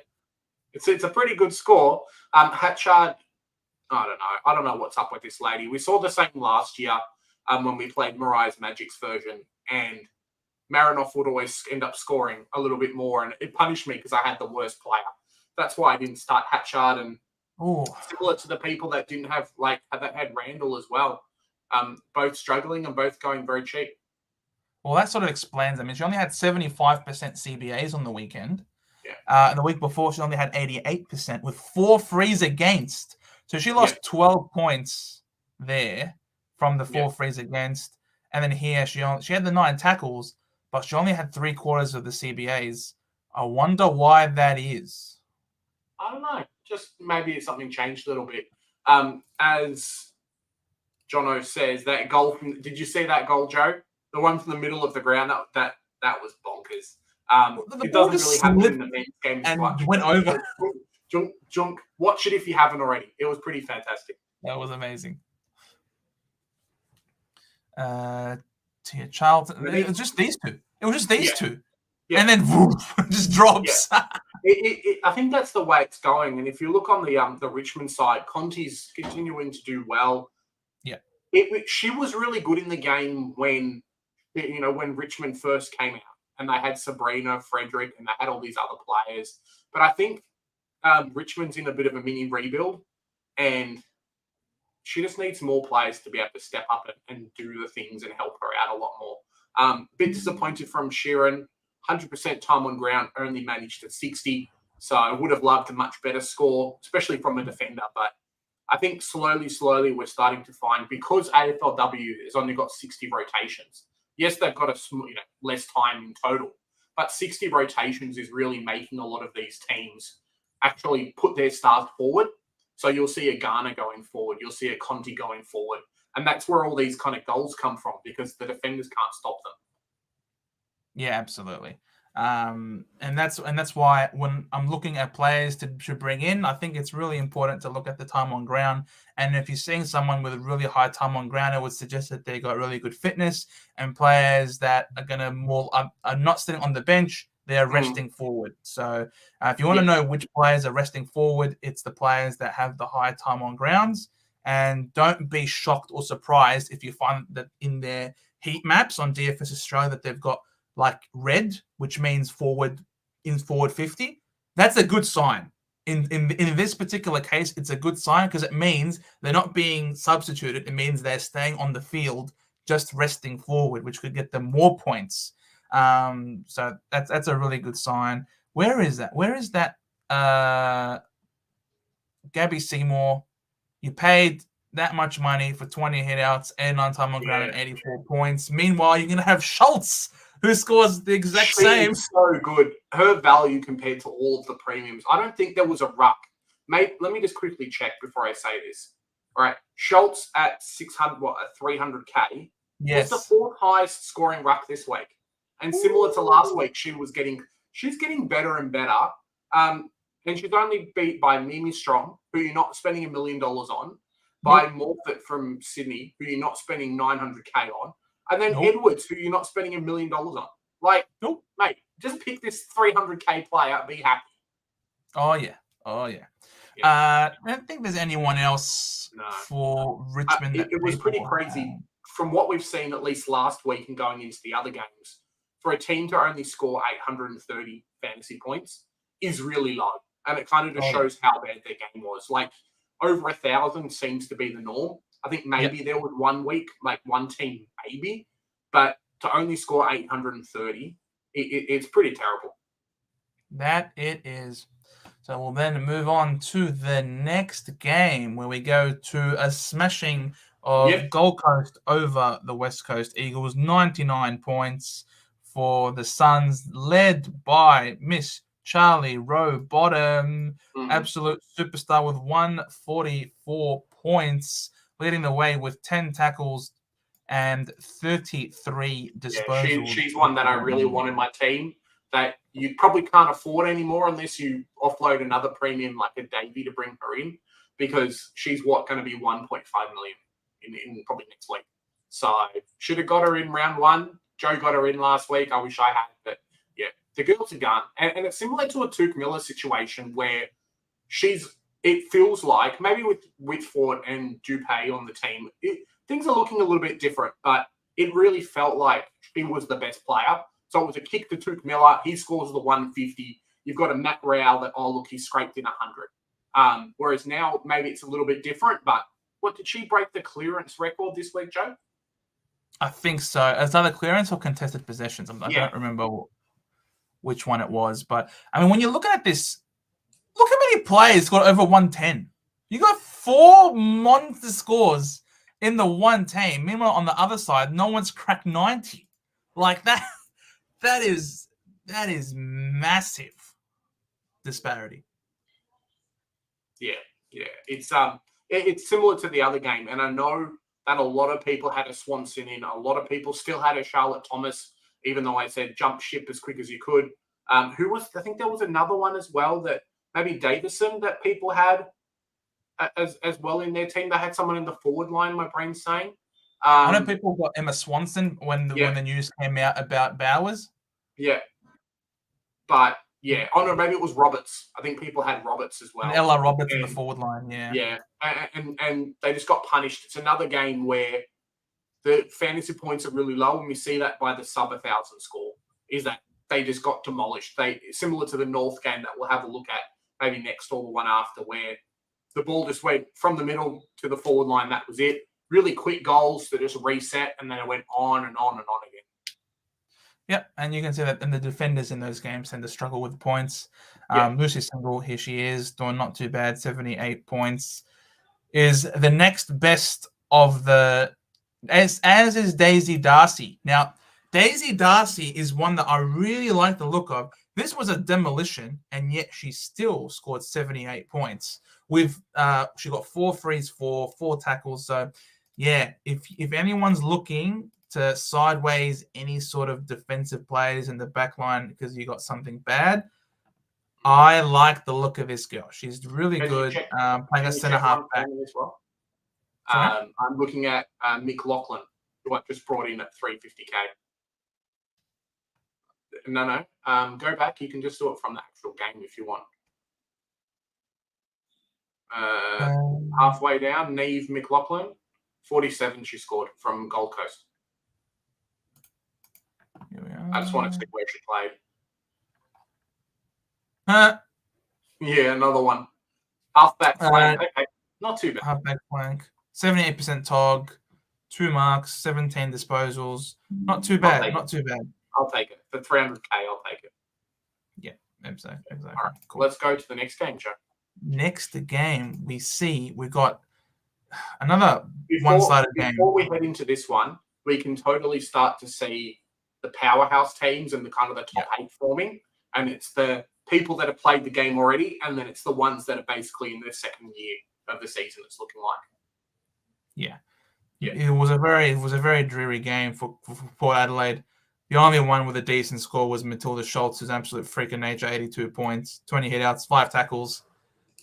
It's a pretty good score. Hatchard, I don't know what's up with this lady. We saw the same last year when we played Mariah's Magic's version, and Marinoff would always end up scoring a little bit more, and it punished me because I had the worst player. That's why I didn't start Hatchard, and similar to the people that didn't have that had Randall as well, both struggling and both going very cheap. Well, that sort of explains. I mean, she only had 75% CBAs on the weekend. Yeah. And the week before, she only had 88% with 4 frees against. So she lost 12 points there from the 4 frees against. And then here, she had the 9 tackles, but she only had 3/4 of the CBAs. I wonder why that is. I don't know. Just maybe something changed a little bit. As Jono says, that goal did you see that goal, Joe? The one from the middle of the ground, that was bonkers. It doesn't really happen in the men's game as much. Went over. Junk. Watch it if you haven't already. It was pretty fantastic. That was amazing. Tia Charlton. It was just these two. It was just these two. Yeah. And then woof, just drops. Yeah. I think that's the way it's going. And if you look on the Richmond side, Conti's continuing to do well. Yeah. She was really good in the game when Richmond first came out. And they had Sabrina, Frederick, and they had all these other players. But I think Richmond's in a bit of a mini rebuild, and she just needs more players to be able to step up and do the things and help her out a lot more. Bit disappointed from Sheeran. 100% time on ground, only managed at 60. So I would have loved a much better score, especially from a defender. But I think slowly we're starting to find, because AFLW has only got 60 rotations. Yes, they've got less time in total, but 60 rotations is really making a lot of these teams actually put their stars forward. So you'll see a Garner going forward, you'll see a Conti going forward, and that's where all these kind of goals come from, because the defenders can't stop them. Yeah, absolutely. And that's why when I'm looking at players to bring in, I think it's really important to look at the time on ground. And if you're seeing someone with a really high time on ground, I would suggest that they got really good fitness, and players that are going to are not sitting on the bench, they're resting forward. So if you want to know which players are resting forward, it's the players that have the high time on grounds. And don't be shocked or surprised if you find that in their heat maps on DFS Australia that they've got like red, which means forward 50. That's a good sign. In this particular case, it's a good sign because it means they're not being substituted. It means they're staying on the field, just resting forward, which could get them more points. So that's a really good sign. Where is that? Gabby Seymour, you paid that much money for 20 hitouts and on time on ground and 84 points. Meanwhile, you're going to have Schultz, who scores the exact same. So good. Her value compared to all of the premiums. I don't think there was a ruck. Mate, let me just quickly check before I say this. All right. Schultz at 300K. Yes. Was the 4th highest scoring ruck this week. And similar to last week, she's getting better and better. And she's only beat by Mimi Strong, who you're not spending $1 million on, by Morfitt from Sydney, who you're not spending 900K on, and then Edwards, who you're not spending $1 million on. Mate, just pick this 300K player, be happy. Oh yeah. I don't think there's anyone else for Richmond. It was pretty crazy from what we've seen, at least last week and going into the other games. For a team to only score 830 fantasy points is really low, and it kind of just shows how bad their game was. Over 1,000 seems to be the norm. I think maybe there was 1 week, one team maybe, but to only score 830, it's pretty terrible. That it is. So we'll then move on to the next game, where we go to a smashing of Gold Coast over the West Coast Eagles. 99 points for the Suns, led by Miss Charlie Rowe Bottom, absolute superstar with 144 points, leading the way with 10 tackles and 33 disposals. She's one that I really want in my team that you probably can't afford anymore unless you offload another premium like a Davey to bring her in, because she's going to be 1.5 million in probably next week. So should have got her in round one. Joe got her in last week. I wish I had, but yeah, the girl's a gun. And it's similar to a Took Miller situation where it feels like maybe with Ford and Dupay on the team, things are looking a little bit different, but it really felt like he was the best player. So it was a kick to Took Miller. He scores the 150. You've got a Matt Rowell that, he scraped in 100. Whereas now maybe it's a little bit different, but did she break the clearance record this week, Joe? I think so. As either clearance or contested possessions. I don't remember which one it was. But, I mean, when you're looking at this, look how many players got over 110. You got 4 monster scores in the one team. Meanwhile, on the other side, no one's cracked 90. Like that is massive disparity. Yeah. It's similar to the other game, and I know that a lot of people had a Swanson in. A lot of people still had a Charlotte Thomas, even though I said jump ship as quick as you could. I think there was another one as well that maybe Davison that people had as well in their team. They had someone in the forward line, my brain's saying. I know people got Emma Swanson when the news came out about Bowers. Yeah. But, yeah. Oh, no, maybe it was Roberts. I think people had Roberts as well. And Ella Roberts in the forward line, yeah. Yeah. And they just got punished. It's another game where the fantasy points are really low, and we see that by the sub 1,000 score, is that they just got demolished. Similar to the North game that we'll have a look at maybe next or the one after, where the ball just went from the middle to the forward line. That was it. Really quick goals that just reset, and then it went on and on and on again. Yep, and you can see that in the defenders in those games tend to struggle with points. Lucy Single, here she is, doing not too bad, 78 points. Is the next best of the... As is Daisy Darcy. Now, Daisy Darcy is one that I really like the look of. This was a demolition, and yet she still scored 78 points. She got 4 frees, 4 tackles. So, yeah, if anyone's looking to sideways any sort of defensive players in the back line because you got something bad, I like the look of this girl. She's really good. Playing a centre half back. Well? I'm looking at Mick Lachlan, who I just brought in at 350k. No. Go back. You can just do it from the actual game if you want. Halfway down, Neve McLaughlin, 47 she scored from Gold Coast. Here we are. I just wanted to see where she played. Yeah, another one. Halfback flank. Okay, not too bad. Halfback flank. 78% TOG, 2 marks, 17 disposals. Not too bad. Not too bad. I'll take it. For 300k, I'll take it. Yeah, exactly. All right, cool. Let's go to the next game, Joe. Next game, we got another one-sided game. Before we head into this one, we can totally start to see the powerhouse teams and the kind of the top 8 forming. And it's the people that have played the game already, and then it's the ones that are basically in their second year of the season, it's looking like. Yeah. It was a very dreary game for Port Adelaide. The only one with a decent score was Matilda Schultz, who's absolute freak of nature, 82 points, 20 hitouts, 5 tackles,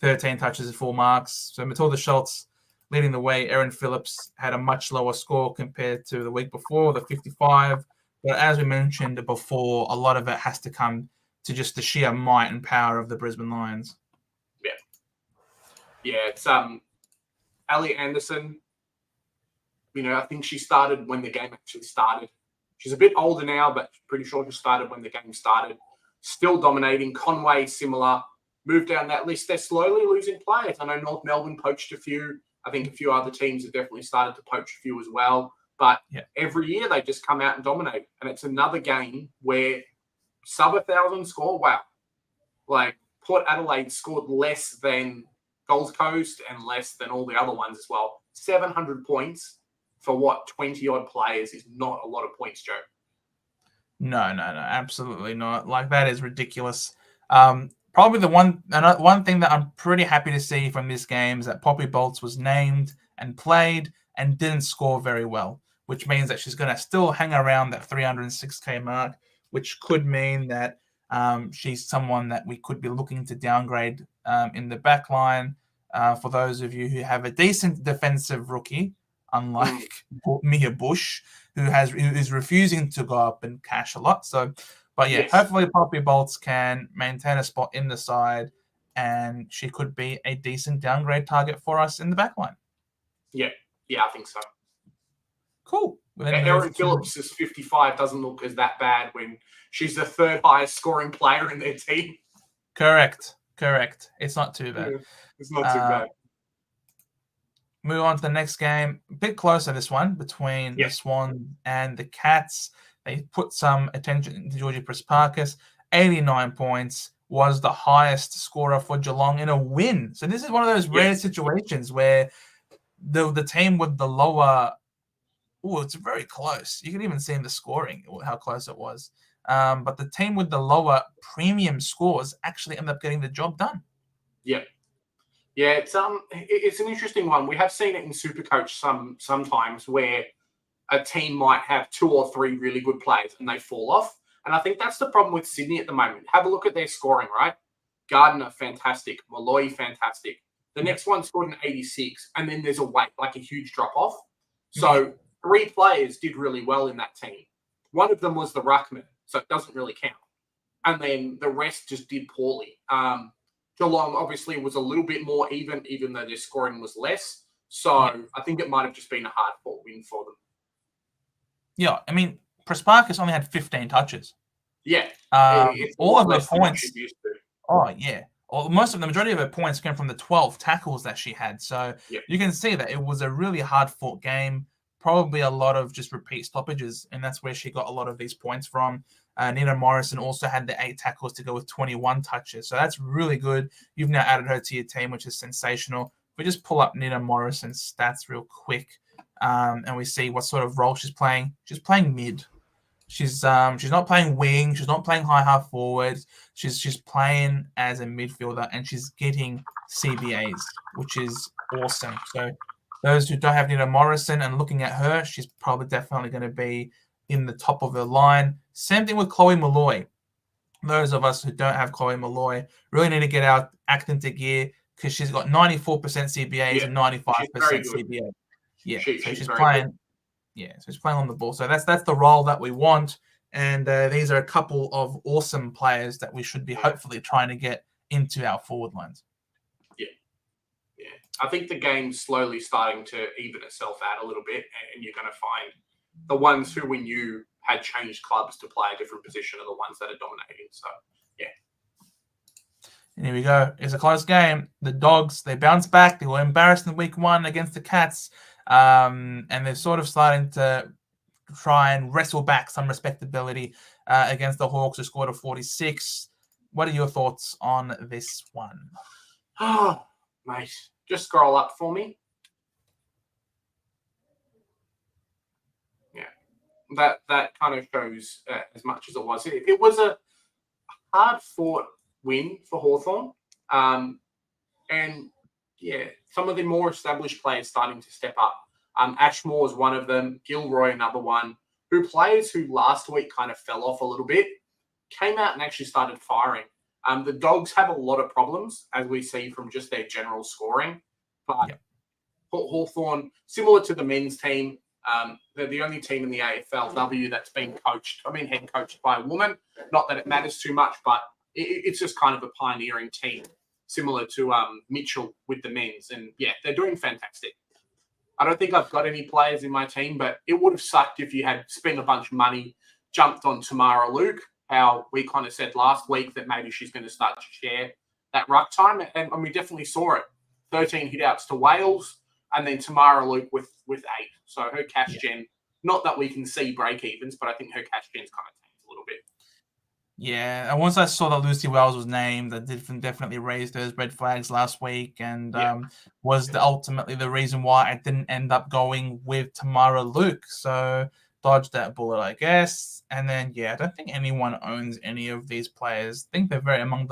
13 touches and 4 marks. So Matilda Schultz leading the way. Erin Phillips had a much lower score compared to the week before, the 55. But as we mentioned before, a lot of it has to come to just the sheer might and power of the Brisbane Lions. Yeah, it's Ali Anderson. I think she started when the game actually started. She's a bit older now, but pretty sure she started when the game started. Still dominating. Conway, similar. Moved down that list. They're slowly losing players. I know North Melbourne poached a few. I think a few other teams have definitely started to poach a few as well. But every year they just come out and dominate. And it's another game where sub 1,000 score. Wow. Like Port Adelaide scored less than Gold Coast and less than all the other ones as well. 700 points for 20-odd players is not a lot of points, Joe. No, absolutely not. Like, that is ridiculous. Probably the one thing that I'm pretty happy to see from this game is that Poppy Bolts was named and played and didn't score very well, which means that she's going to still hang around that 306k mark, which could mean that she's someone that we could be looking to downgrade in the back line. For those of you who have a decent defensive rookie, unlike Mia Bush, who is refusing to go up and cash a lot. So, but yeah, hopefully Poppy Bolts can maintain a spot in the side, and she could be a decent downgrade target for us in the back line. Yeah, I think so. Cool. Erin Phillips' 55 doesn't look as that bad when she's the third highest scoring player in their team. Correct. It's not too bad. Yeah, it's not too bad. Move on to the next game. A bit closer, this one, between the Swan and the Cats. They put some attention to Georgie Prespakis. 89 points, was the highest scorer for Geelong in a win. So this is one of those rare situations where the team with the lower... Oh, it's very close. You can even see in the scoring how close it was. But the team with the lower premium scores actually end up getting the job done. Yeah, it's an interesting one. We have seen it in Supercoach sometimes where a team might have 2 or 3 really good players and they fall off. And I think that's the problem with Sydney at the moment. Have a look at their scoring, right? Gardner, fantastic. Malloy, fantastic. The next one scored an 86, and then there's a huge drop-off. So 3 players did really well in that team. One of them was the ruckman, so it doesn't really count. And then the rest just did poorly. Geelong obviously was a little bit more even though their scoring was less. So I think it might have just been a hard-fought win for them. Yeah, I mean, Prespakis only had 15 touches. Yeah. All of her points. Oh, yeah. The majority of her points came from the 12 tackles that she had. So you can see that it was a really hard-fought game. Probably a lot of just repeat stoppages, and that's where she got a lot of these points from. Nina Morrison also had the 8 tackles to go with 21 touches. So that's really good. You've now added her to your team, which is sensational. We just pull up Nina Morrison's stats real quick, and we see what sort of role she's playing. She's playing mid. She's not playing wing. She's not playing high half forward. She's playing as a midfielder, and she's getting CBAs, which is awesome. So those who don't have Nina Morrison and looking at her, she's probably definitely going to be in the top of the line. Same thing with Chloe Malloy. Those of us who don't have Chloe Malloy really need to get our act into gear because she's got 94% CBAs and 95% CBA. Yeah, so she's playing. Good. Yeah, so she's playing on the ball. So that's the role that we want. And these are a couple of awesome players that we should be hopefully trying to get into our forward lines. Yeah. I think the game's slowly starting to even itself out a little bit, and you're going to find the ones who we knew had changed clubs to play a different position are the ones that are dominating. So, yeah. And here we go. It's a close game. The Dogs, they bounced back. They were embarrassed in week 1 against the Cats. And they're sort of starting to try and wrestle back some respectability against the Hawks, who scored a 46. What are your thoughts on this one? Oh, mate. Just scroll up for me. Yeah. That kind of shows as much as it was. It was a hard-fought win for Hawthorn. And, yeah, some of the more established players starting to step up. Ashmore is one of them. Gilroy, another one. Players who last week kind of fell off a little bit, came out and actually started firing. The Dogs have a lot of problems, as we see from just their general scoring. But Hawthorn, similar to the men's team, they're the only team in the AFLW that's been head coached by a woman. Not that it matters too much, but it's just kind of a pioneering team, similar to Mitchell with the men's. And, yeah, they're doing fantastic. I don't think I've got any players in my team, but it would have sucked if you had spent a bunch of money, jumped on Tamara Luke, how we kind of said last week that maybe she's going to start to share that ruck time. And we definitely saw it. 13 hit-outs to Wales, and then Tamara Luke with 8. So her cash gen, not that we can see break-evens, but I think her cash gen's kind of tanked a little bit. Yeah, and once I saw that Lucy Wells was named, that definitely raised those red flags last week, and was ultimately the reason why I didn't end up going with Tamara Luke. So dodged that bullet, I guess. And then, I don't think anyone owns any of these players. I think they're very among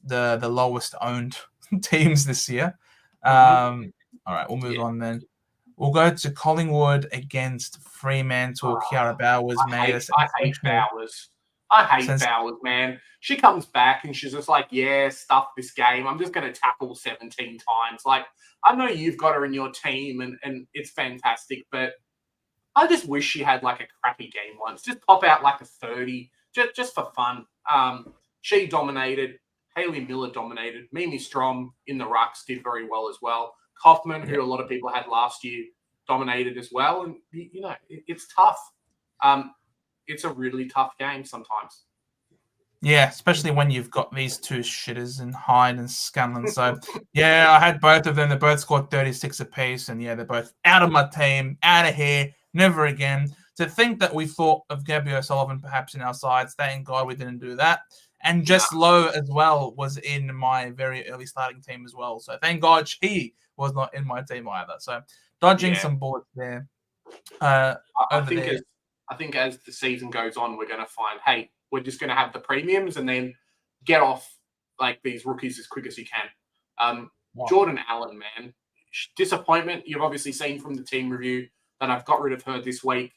the lowest owned teams this year. Mm-hmm. All right, we'll move on then. We'll go to Collingwood against Fremantle. Kiara Bowers made a I hate sensational. Bowers. I hate Bowers, man. She comes back and she's just like, yeah, stuff this game. I'm just going to tackle 17 times. Like, I know you've got her in your team and it's fantastic, but I just wish she had like a crappy game once. Just pop out like a 30, just for fun. She dominated. Haley Miller dominated. Mimi Strom in the rucks did very well as well. Kaufman, who a lot of people had last year, dominated as well. And, you know, it's tough. It's a really tough game sometimes. Yeah, especially when you've got these two shitters in Hyde and Scanlon. So, yeah, I had both of them. They both scored 36 apiece. And, yeah, they're both out of my team, out of here, never again. To think that we thought of Gabby O'Sullivan perhaps in our sides, thank God we didn't do that. And Jess Lowe as well was in my very early starting team as well. So, thank God she was not in my team either. So, dodging some boards there. I think as the season goes on, we're going to find, hey, we're just going to have the premiums and then get off like these rookies as quick as you can. Jordan Allen, man, disappointment. You've obviously seen from the team review that I've got rid of her this week.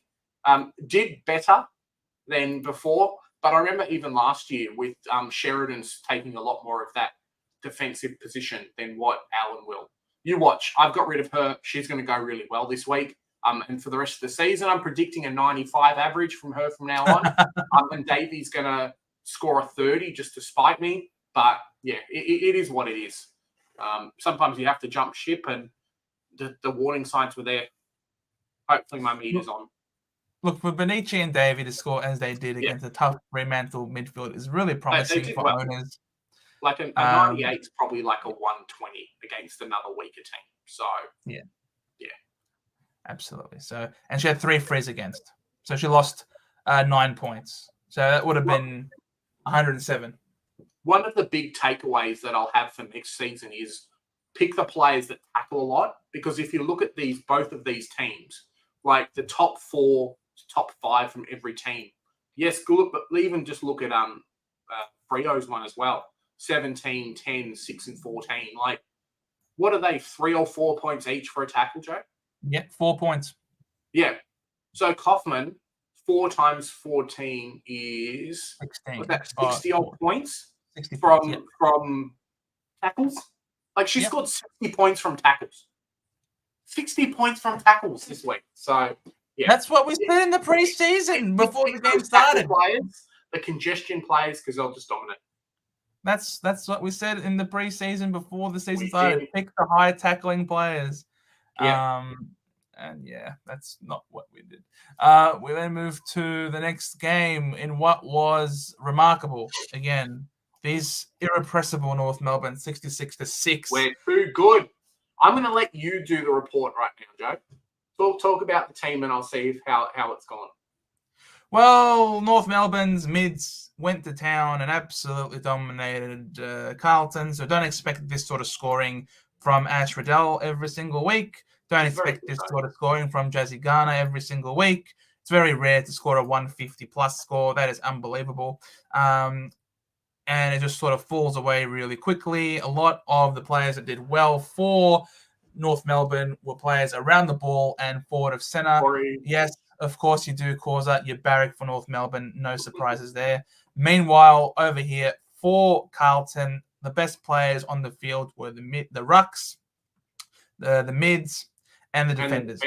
Did better than before, but I remember even last year with Sheridan's taking a lot more of that defensive position than what Allen will. You watch. I've got rid of her. She's going to go really well this week. And for the rest of the season, I'm predicting a 95 average from her from now on. And Davey's going to score a 30 just to spite me. But, yeah, it is what it is. Sometimes you have to jump ship, and the warning signs were there. Hopefully my meter's on. Look, for Benici and Davey to score as they did against a tough Fremantle midfield is really promising for owners. Like a 98 is probably like a 120 against another weaker team. So, yeah. Absolutely. So, and she had 3 frees against. So she lost 9 points. So that would have been 107. One of the big takeaways that I'll have for next season is pick the players that tackle a lot. Because if you look at both of these teams, like the top 4, top 5 from every team, yes, good, but even just look at Frio's one as well. 17, 10, 6 and 14. Like, what are they? 3 or 4 points each for a tackle, Joe? Yeah, 4 points. Yeah. So Kaufman, 4 times 14 is 16. What's that? 60 odd points 60 from tackles. Like she scored 60 points from tackles. 60 points from tackles this week. So yeah, that's what we said in the preseason before the game started. The congestion players, because they'll just dominate. That's what we said in the preseason before the season started. Pick the high tackling players. Yeah. And yeah, that's not what we did. We then moved to the next game in what was remarkable. Again, these irrepressible North Melbourne 66-6. We're too good. I'm going to let you do the report right now, Joe. Talk about the team and I'll see how it's gone. Well, North Melbourne's mids went to town and absolutely dominated Carlton. So don't expect this sort of scoring from Ash Riddell every single week. Don't expect this sort of scoring from Jazzy Garner every single week. It's very rare to score a 150-plus score. That is unbelievable. And it just sort of falls away really quickly. A lot of the players that did well for North Melbourne were players around the ball and forward of centre. Yes, of course you do, Causa. You barrack for North Melbourne. No surprises there. Meanwhile, over here for Carlton, the best players on the field were the rucks, the mids, and the defenders.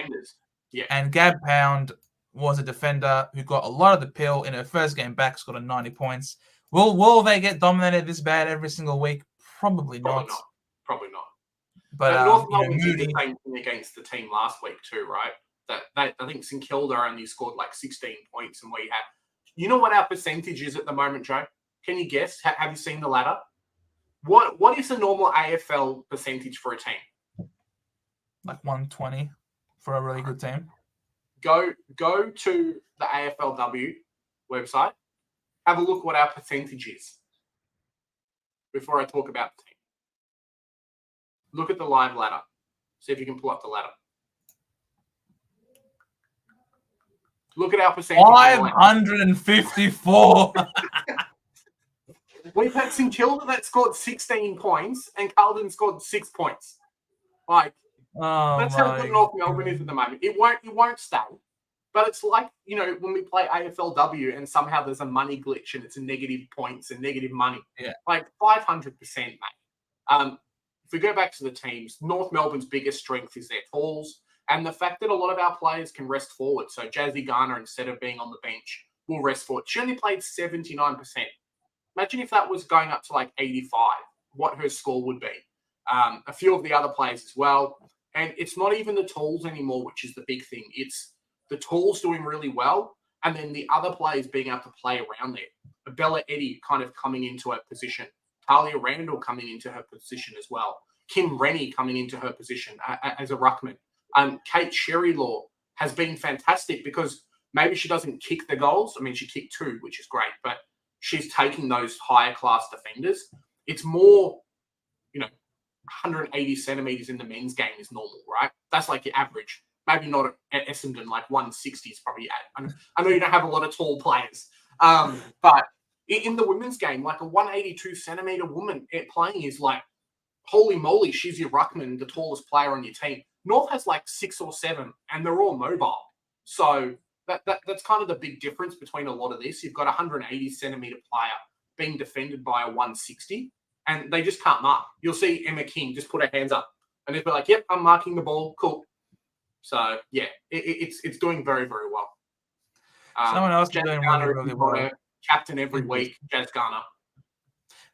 Yeah. And Gab Pound was a defender who got a lot of the pill in her first game back, scored 90 points. Will they get dominated this bad every single week? Probably not. Probably not. But North Melbourne did the same thing against the team last week too, right? I think St Kilda only scored like 16 points, and we had. You know what our percentage is at the moment, Joe? Can you guess? Have you seen the ladder? What is the normal AFL percentage for a team? Like 120 for a really good team. Go to the AFLW website. Have a look what our percentage is before I talk about the team. Look at the live ladder. See if you can pull up the ladder. Look at our percentage. 554. We've had St Kilda that scored 16 points and Carlton scored 6 points. Like, that's how good North Melbourne is at the moment. It won't stay. But it's like, when we play AFLW and somehow there's a money glitch and it's a negative points and negative money. Yeah. Like 500%, mate. If we go back to the teams, North Melbourne's biggest strength is their tools and the fact that a lot of our players can rest forward. So Jazzy Garner, instead of being on the bench, will rest forward. She only played 79%. Imagine if that was going up to like 85, what her score would be. A few of the other players as well. And it's not even the tools anymore, which is the big thing. It's the tools doing really well, and then the other players being able to play around there. Bella Eddy kind of coming into her position. Talia Randall coming into her position as well. Kim Rennie coming into her position as a ruckman. Kate Sherry-Law has been fantastic because maybe she doesn't kick the goals. I mean, she kicked 2, which is great, but she's taking those higher class defenders. It's more, 180 centimeters in the men's game is normal, right? That's like your average. Maybe not at Essendon, like 160 is probably at. I know you don't have a lot of tall players, but in the women's game, like a 182 centimeter woman playing is like, holy moly, she's your ruckman, the tallest player on your team. North has like 6 or 7, and they're all mobile. So that's kind of the big difference between a lot of this. You've got a 180 centimeter player being defended by a 160, and they just can't mark. You'll see Emma King just put her hands up, and they'll be like, yep, I'm marking the ball, cool. So, yeah, it's doing very, very well. Someone else is doing really, really well. Captain every week, Jazz Garner.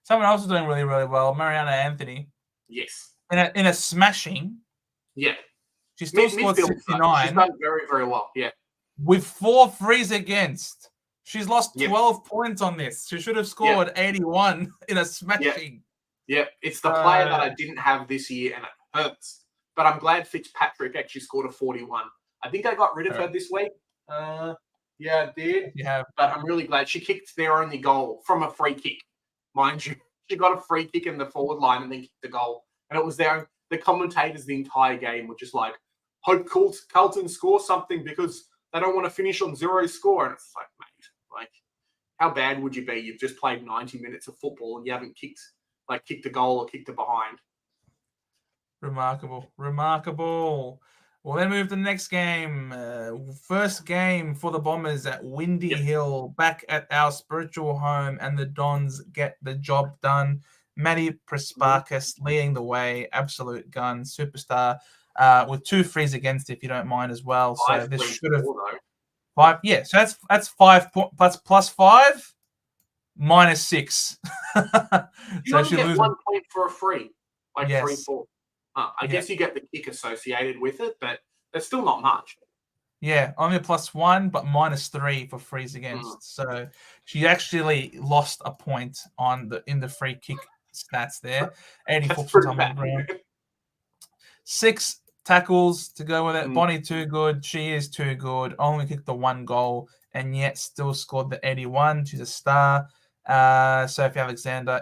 Someone else is doing really, really well. Mariana Anthony. Yes. In a smashing. Yeah. She still scored 69. She's done very, very well. Yeah. With 4 frees against. She's lost 12 points on this. She should have scored 81 in a smashing. Yeah. It's the player that I didn't have this year, and it hurts. But I'm glad Fitzpatrick actually scored a 41. I think I got rid of her this week. Yeah, I did. Yeah. But I'm really glad. She kicked their only goal from a free kick, mind you. She got a free kick in the forward line and then kicked the goal. And it was the commentators the entire game were just like, hope Carlton score something because they don't want to finish on 0 score. And it's like, mate, like, how bad would you be? You've just played 90 minutes of football and you haven't kicked a goal or kicked it behind. Remarkable. We'll then move to the next game. First game for the Bombers at Windy Hill, back at our spiritual home, and the Dons get the job done. Maddie Prasparkas leading the way, absolute gun, superstar, with 2 frees against, if you don't mind as well. So this should have 5. Yeah, so that's 5 plus 5 minus 6. You only get 1 point for a free, like 3-4. I guess you get the kick associated with it, but that's still not much. Yeah, only a +1, but minus 3 for frees against. So she actually lost a point in the free kick stats there. 84% on the ground. 6 tackles to go with it. Bonnie too good. She is too good. Only kicked the 1 goal and yet still scored the 81. She's a star. Sophie Alexander,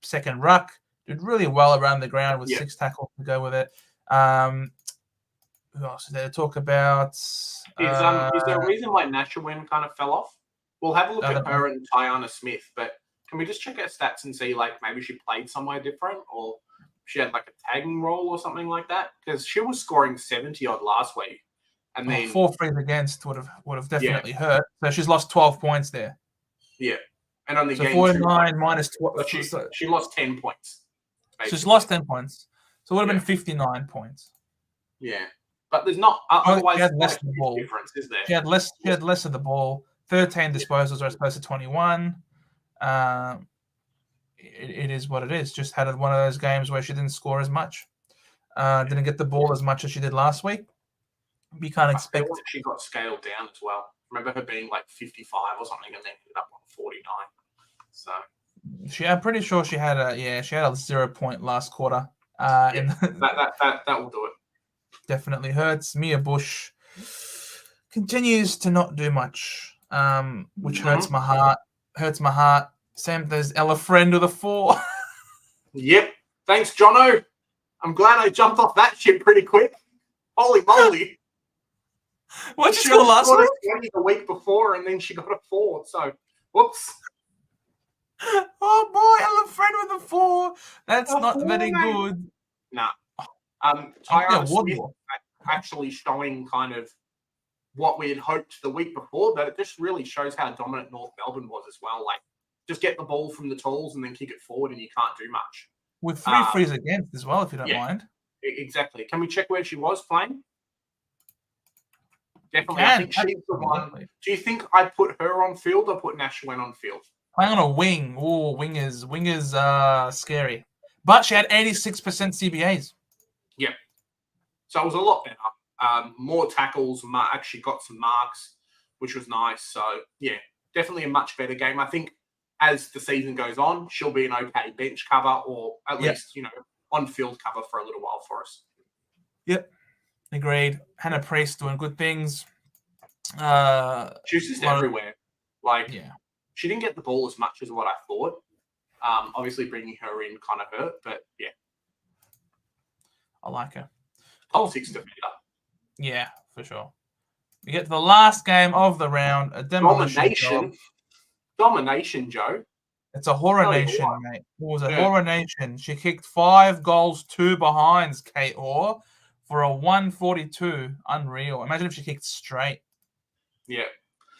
second ruck. Did really well around the ground with 6 tackles to go with it. Who else is there to talk about? Is there a reason why Nashawin kind of fell off? We'll have a look at her and Tiana Smith, but can we just check her stats and see, like, maybe she played somewhere different or she had, like, a tagging role or something like that? Because she was scoring 70-odd last week. And then 4 frees against would have definitely hurt. So she's lost 12 points there. Yeah. And on the game 49 minus 12. She lost 10 points. Basically. She's lost 10 points. So it would have been 59 points. Yeah. But there's not otherwise she had less of the ball. Difference, is there? She had less of the ball. 13 disposals as opposed to 21. It is what it is. Just had one of those games where she didn't score as much. Didn't get the ball as much as she did last week. We can't expect. She got scaled down as well. Remember her being like 55 or something and then ended up on 49. So I'm pretty sure she had a 0 point last quarter. That will do it. Definitely hurts. Mia Bush continues to not do much, which hurts my heart. Same as Ella Friend with a 4. Yep. Thanks, Jono. I'm glad I jumped off that shit pretty quick. Holy moly. What did you score last week? 20 the week before, and then she got a 4. So, whoops. Oh boy, I love friend with a 4. That's A not 4, very mate. good. Nah. I'll get a Tyana Smith Wardlaw. actually showing kind of what we had hoped the week before, but it just really shows how dominant North Melbourne was as well. Like, just get the ball from the tools and then kick it forward, and you can't do much. With 3 frees against as well, if you don't Yeah. mind. Exactly. Can we check where she was playing? Definitely. I Can. think she's the one. Absolutely. Do you think I put her on field or put Nash Wen on field? Playing on a wing. Oh, wingers scary. But she had 86% CBAs. Yeah. So it was a lot better. More tackles, actually got some marks, which was nice. So, yeah, definitely a much better game. I think as the season goes on, she'll be an okay bench cover or at least, on-field cover for a little while for us. Yep. Agreed. Hannah Priest doing good things. She was just everywhere. She didn't get the ball as much as what I thought. Obviously, bringing her in kind of hurt, but yeah. I like her. Top 6 defender. Yeah, for sure. We get to the last game of the round. A demolition job. Domination, Joe. It's a horror nation, mate. It was a horror nation. She kicked 5 goals, 2 behinds, Kate Orr, for a 142. Unreal. Imagine if she kicked straight. Yeah.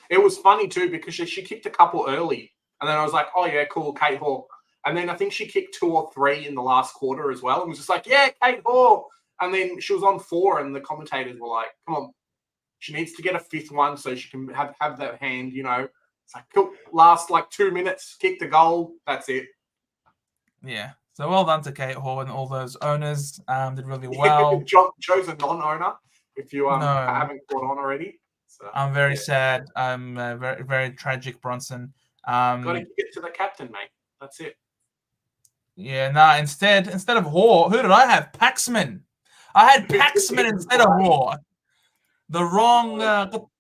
It was funny too because she kicked a couple early. And then I was like, oh, yeah, cool, Kate Hall. And then I think she kicked 2 or 3 in the last quarter as well. And was just like, yeah, Kate Hall. And then she was on 4 and the commentators were like, come on, she needs to get a 5th one so she can have that hand, It's like, cool, last 2 minutes, kick the goal. That's it. Yeah. So well done to Kate Hall and all those owners. Did really well. Joe's a non-owner, if you haven't caught on already. So, I'm very sad. I'm very, very tragic, Bronson. Got to get to the captain, mate. That's it. Yeah, instead of Hall, who did I have? Paxman. I had Paxman instead of Hall. The wrong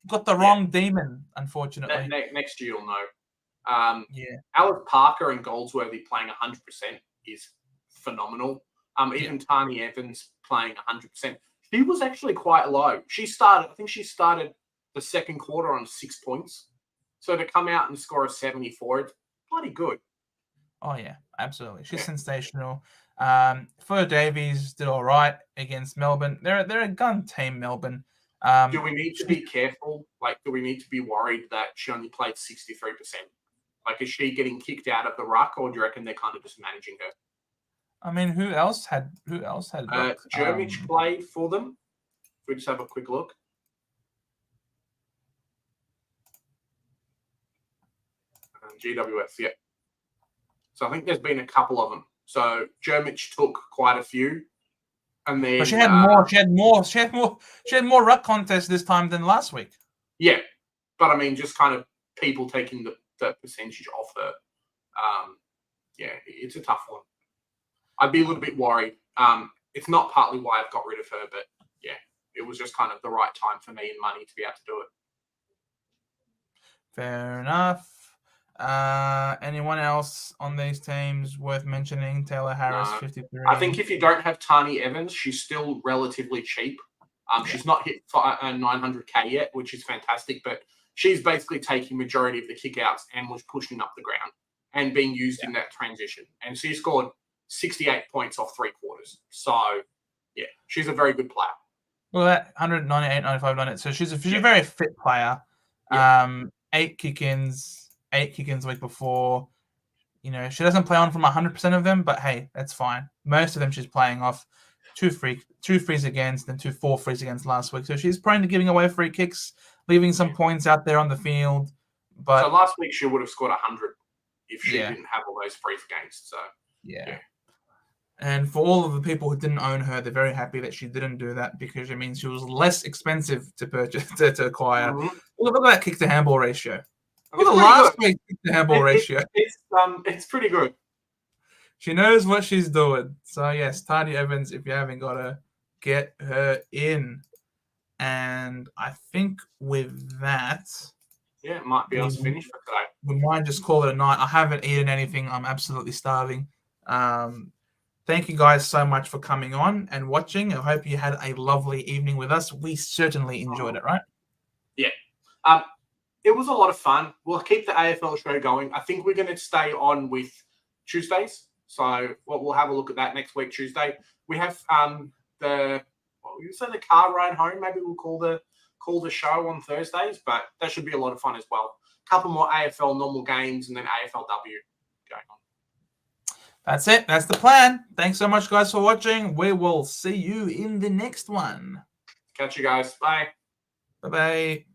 got the wrong demon, unfortunately. Next year you'll know. Alice Parker and Goldsworthy playing 100% is phenomenal. Even Tani Evans playing 100%. She was actually quite low. I think she started the second quarter on 6 points. So to come out and score a 74, it's bloody good. Oh, yeah, absolutely. She's sensational. Fleur Davies did all right against Melbourne. They're a gun team, Melbourne. Do we need to be careful? Do we need to be worried that she only played 63%? Is she getting kicked out of the ruck, or do you reckon they're kind of just managing her? I mean, who else had Jermich played for them. If we just have a quick look. GWS, yeah. So I think there's been a couple of them. So Jermich took quite a few. And then, but she had more ruck contests this time than last week. Yeah, but I mean, just kind of people taking the percentage off her. It's a tough one. I'd be a little bit worried. It's not partly why I've got rid of her, but yeah, it was just kind of the right time for me and money to be able to do it. Fair enough. Anyone else on these teams worth mentioning? Taylor Harris, 53. I think if you don't have Tani Evans, she's still relatively cheap. She's not hit 900K yet, which is fantastic, but she's basically taking majority of the kickouts and was pushing up the ground and being used in that transition. And she scored 68 points off 3 quarters. So, yeah, she's a very good player. Well, that 198, 95, 98. So she's a very fit player. 8 kick-ins the week before. She doesn't play on from 100% of them, but hey, that's fine. Most of them she's playing off 2 frees against and 4 frees against last week. So she's prone to giving away free kicks, leaving some points out there on the field. But so last week she would have scored 100 if she didn't have all those frees against. So yeah. And for all of the people who didn't own her, they're very happy that she didn't do that because it means she was less expensive to purchase to acquire. Mm-hmm. Look at that kick to handball ratio. Look at the last week's kick to handball ratio. It's pretty good. She knows what she's doing. So yes, Tani Evans, if you haven't got her, get her in. And I think with that, it might be us finished for today. We might just call it a night. I haven't eaten anything. I'm absolutely starving. Thank you guys so much for coming on and watching. I hope you had a lovely evening with us. We certainly enjoyed it, right? Yeah. it was a lot of fun. We'll keep the AFL show going. I think we're going to stay on with Tuesdays. So we'll have a look at that next week, Tuesday. We have the car ride home. Maybe we'll call the show on Thursdays, but that should be a lot of fun as well. A couple more AFL normal games and then AFLW going on. That's it. That's the plan. Thanks so much, guys, for watching. We will see you in the next one. Catch you guys. Bye. Bye-bye.